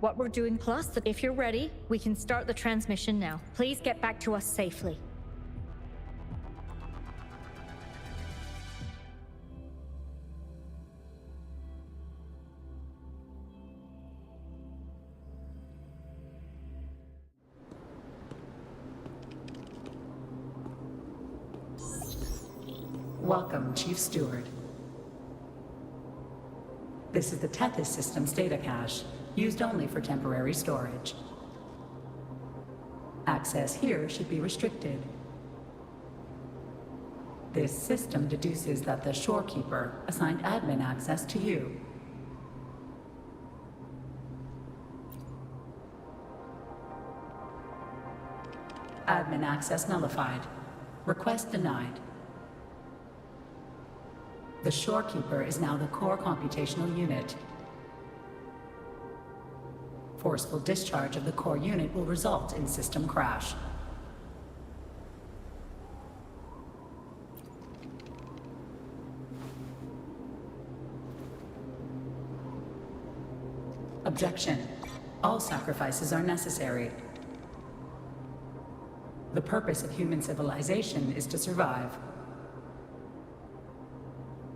What we're doing plus, if you're ready, we can start the transmission now. Please get back to us safely. Welcome, Chief Steward. This is the Tethys system's data cache, used only for temporary storage. Access here should be restricted. This system deduces that the Shorekeeper assigned admin access to you. Admin access nullified. Request denied. The Shorekeeper is now the core computational unit. Forceful discharge of the core unit will result in system crash. Objection. All sacrifices are necessary. The purpose of human civilization is to survive.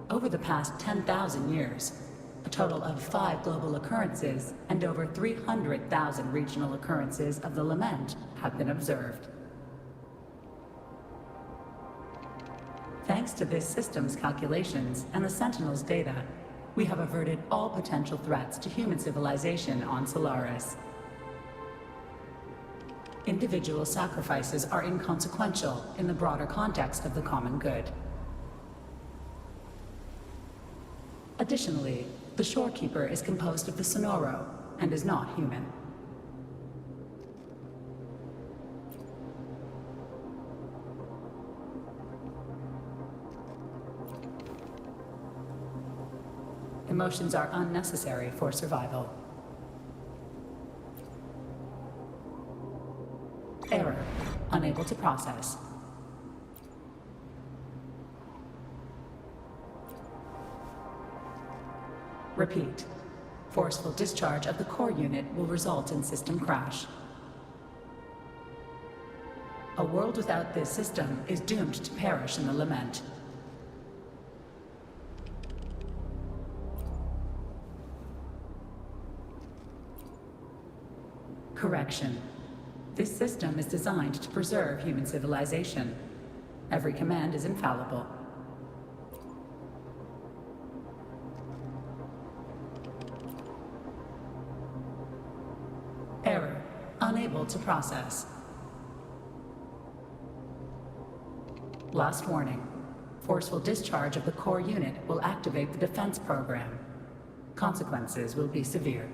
Over the past 10,000 years, a total of 5 global occurrences and over 300,000 regional occurrences of the lament have been observed. Thanks to this system's calculations and the Sentinel's data, we have averted all potential threats to human civilization on Solaris. Individual sacrifices are inconsequential in the broader context of the common good. Additionally, the Shorekeeper is composed of the Sonoro and is not human. Emotions are unnecessary for survival. Error. Unable to process. Repeat. Forceful discharge of the core unit will result in system crash. A world without this system is doomed to perish in the lament. Correction. This system is designed to preserve human civilization. Every command is infallible. Error. Unable to process. Last warning. Forceful discharge of the core unit will activate the defense program. Consequences will be severe.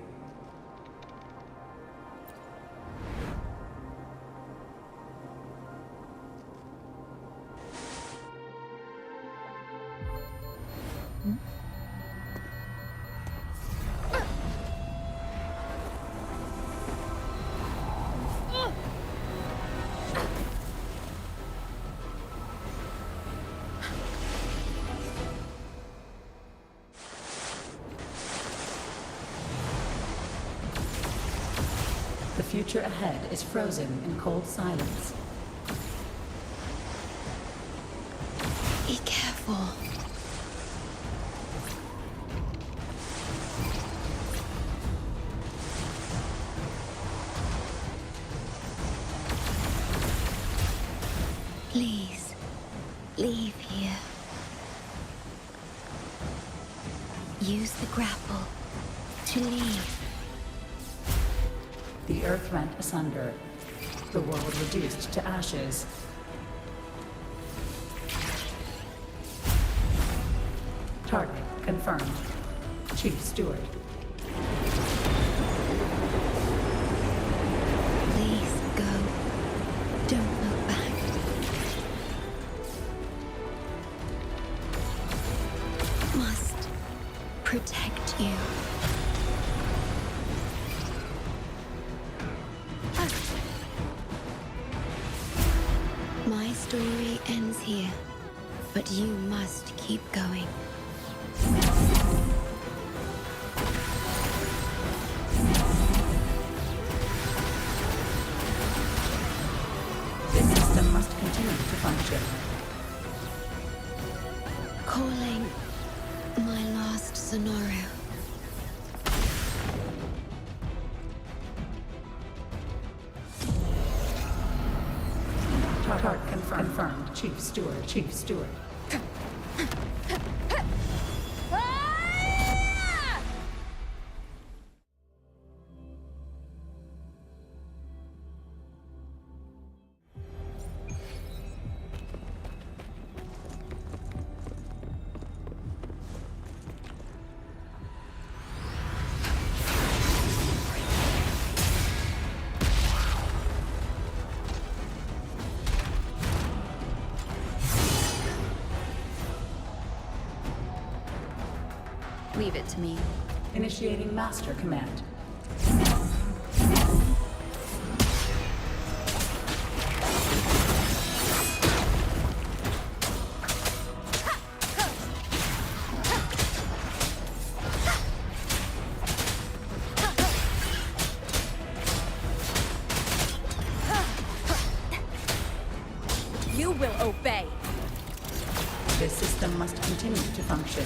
The future ahead is frozen in cold silence. Be careful. Please, leave here. Use the grapple to leave. The earth rent asunder. The world reduced to ashes. Target confirmed. Chief Steward. Please go. Don't look back. Must protect you. My story ends here, but you must keep going. This system must continue to function. Calling my last Sonoro. Target confirmed. Chief Steward. Chief Steward. Leave it to me. Initiating master command. You will obey. This system must continue to function.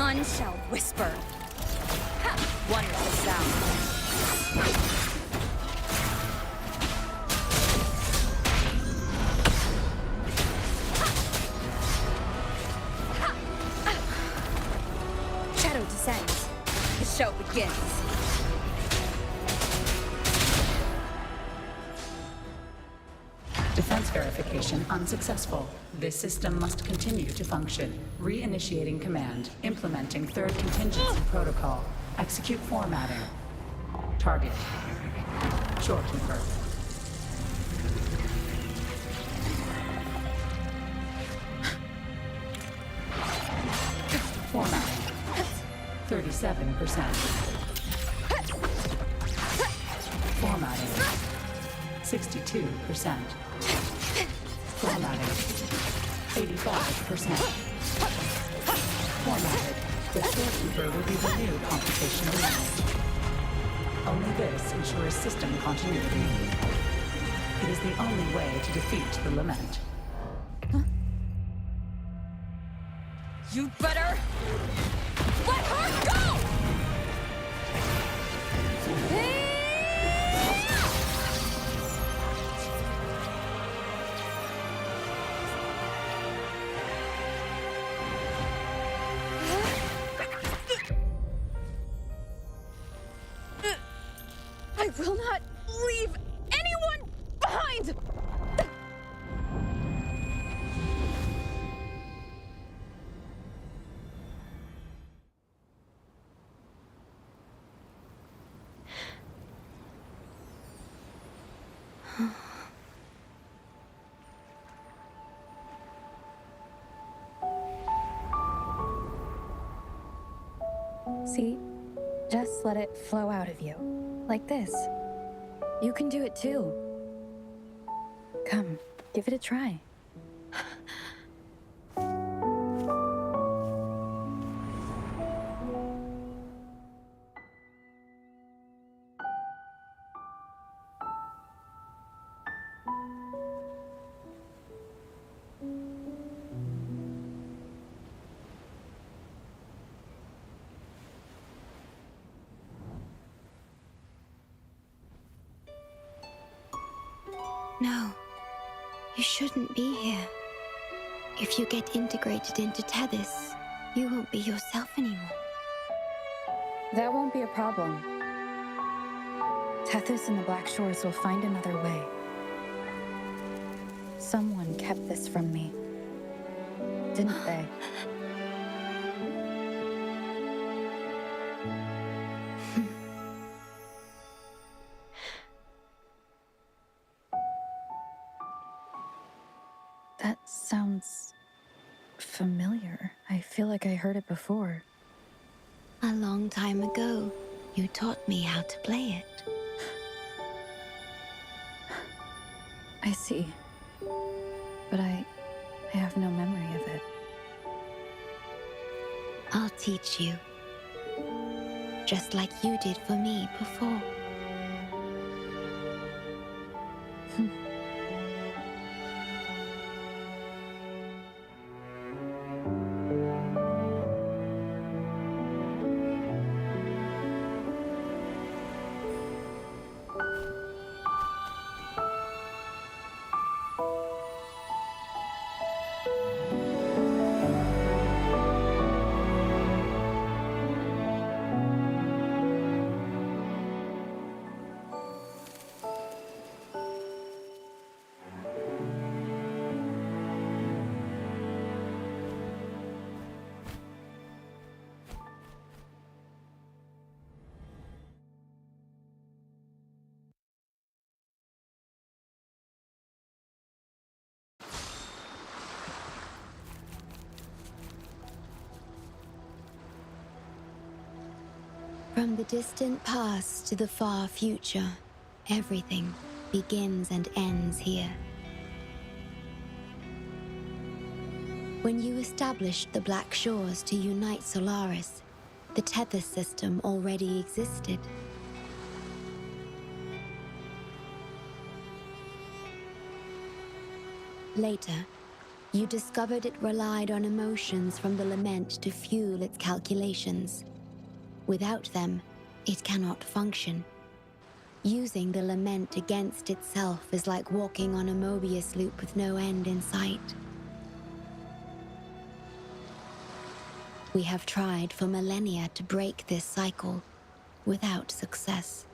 None shall whisper. Ha! Wonderful sound. Shadow descends. The show begins. Defense verification unsuccessful. This system must continue to function. Reinitiating command. Implementing third contingency protocol. Execute formatting. Target. Shorekeeper. Formatting. 37%. Formatting. 62%. Formatting. 85%. Formatted. The storekeeper will be the new computational unit. Only this ensures system continuity. It is the only way to defeat the Lament. You better let her go! I will not leave anyone behind! See? Just let it flow out of you. Like this. You can do it too. Come, give it a try. No, you shouldn't be here. If you get integrated into Tethys, you won't be yourself anymore. That won't be a problem. Tethys and the Black Shores will find another way. Someone kept this from me, didn't they? That sounds familiar. I feel like I heard it before. A long time ago, you taught me how to play it. I see. But I have no memory of it. I'll teach you. Just like you did for me before. From the distant past to the far future, everything begins and ends here. When you established the Black Shores to unite Solaris, the Tethys system already existed. Later, You discovered it relied on emotions from the lament to fuel its calculations. Without them, it cannot function. Using the lament against itself is like walking on a Mobius loop with no end in sight. We have tried for millennia to break this cycle, without success.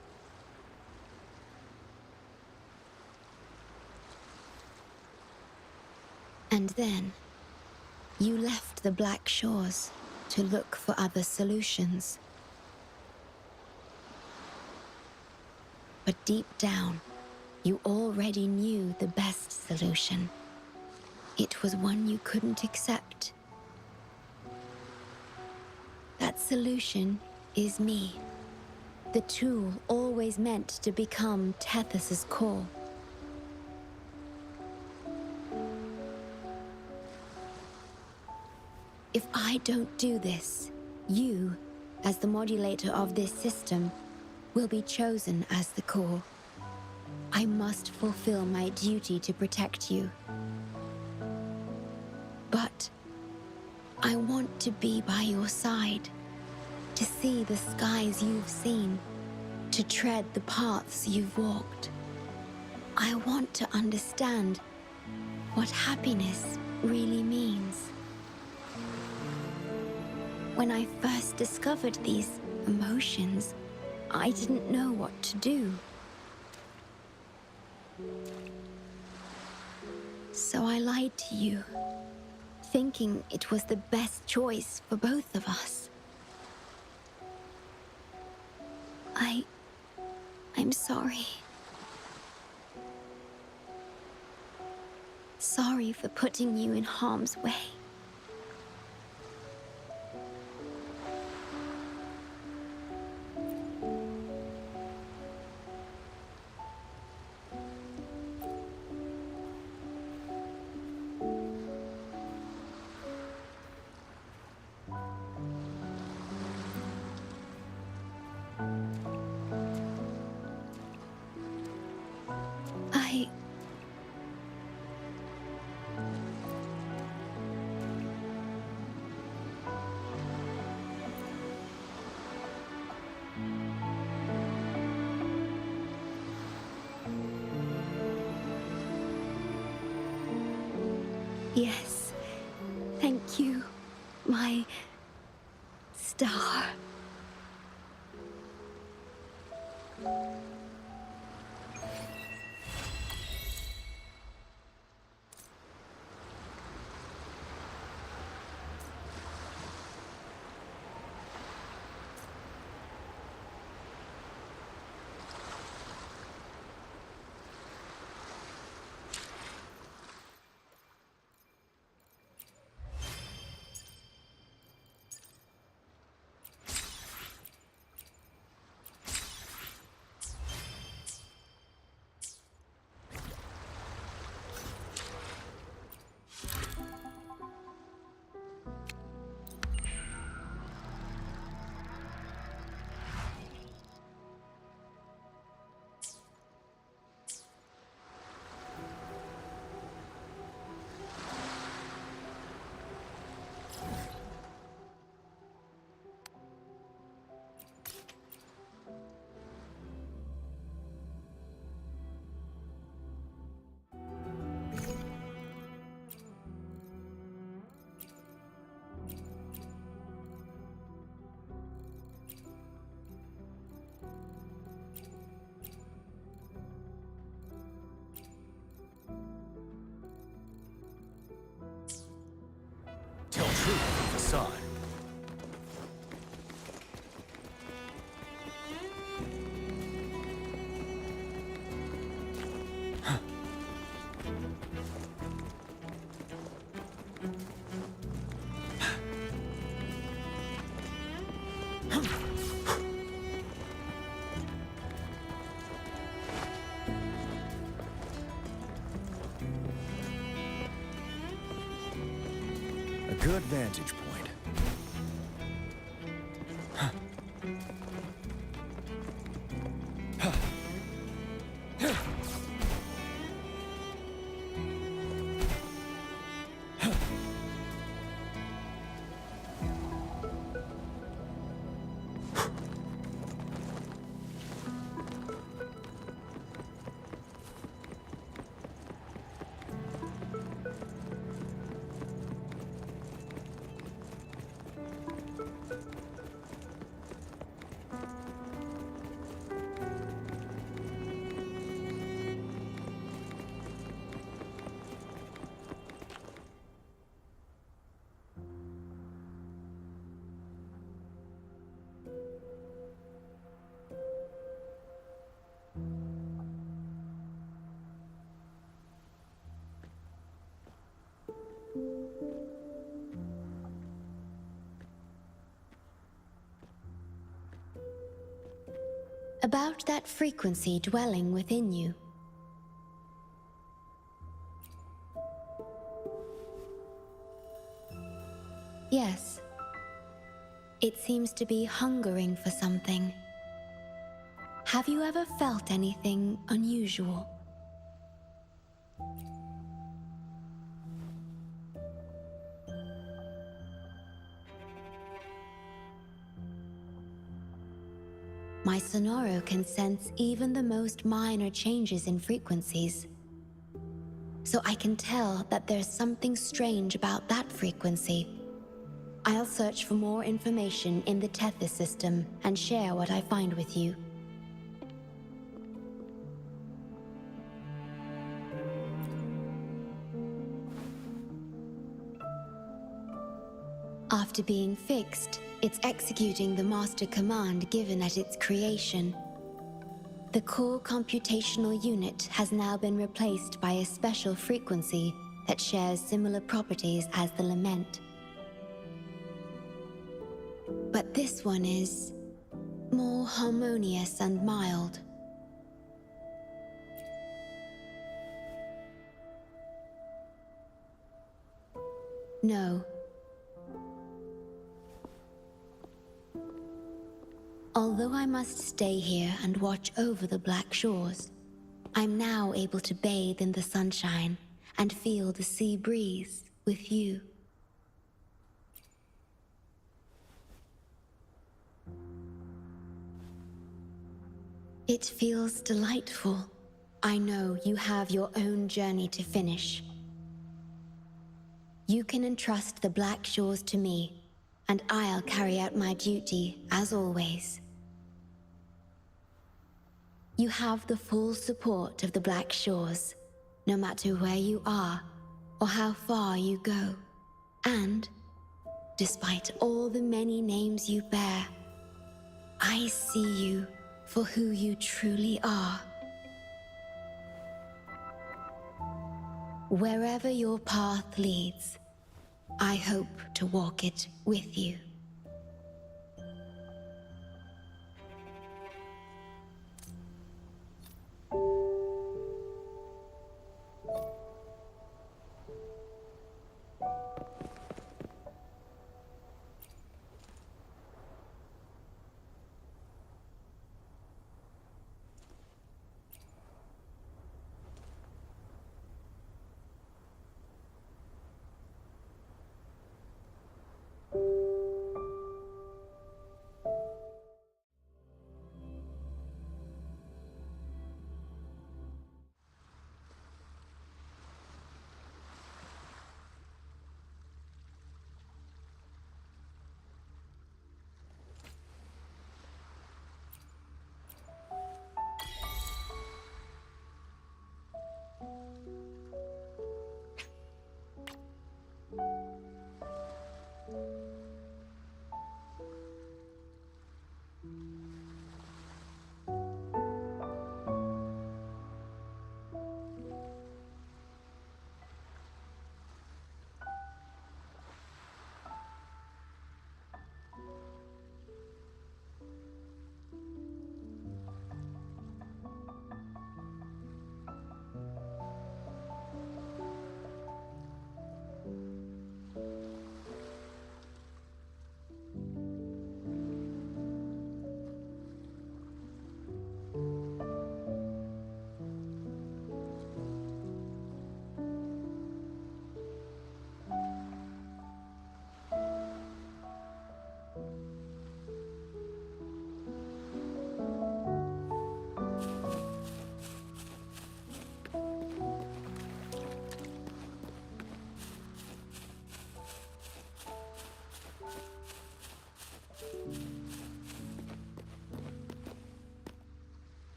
And then, you left the Black Shores to look for other solutions. But deep down, you already knew the best solution. It was one you couldn't accept. That solution is me. The tool always meant to become Tethys' core. If I don't do this, you, as the modulator of this system, will be chosen as the core. I must fulfill my duty to protect you. But I want to be by your side, to see the skies you've seen, to tread the paths you've walked. I want to understand what happiness really means. When I first discovered these emotions, I didn't know what to do. So I lied to you, thinking it was the best choice for both of us. I'm sorry. Sorry for putting you in harm's way. Yes, thank you, my star. Tell truth with facade. A good vantage point. About that frequency dwelling within you. Yes. It seems to be hungering for something. Have you ever felt anything unusual? My Sonoro can sense even the most minor changes in frequencies. So I can tell that there's something strange about that frequency. I'll search for more information in the Tethys system and share what I find with you. After being fixed, it's executing the master command given at its creation. The core computational unit has now been replaced by a special frequency that shares similar properties as the lament. But this one is more harmonious and mild. No. Although I must stay here and watch over the Black Shores, I'm now able to bathe in the sunshine and feel the sea breeze with you. It feels delightful. I know you have your own journey to finish. You can entrust the Black Shores to me, and I'll carry out my duty as always. You have the full support of the Black Shores, no matter where you are or how far you go. And, despite all the many names you bear, I see you for who you truly are. Wherever your path leads, I hope to walk it with you.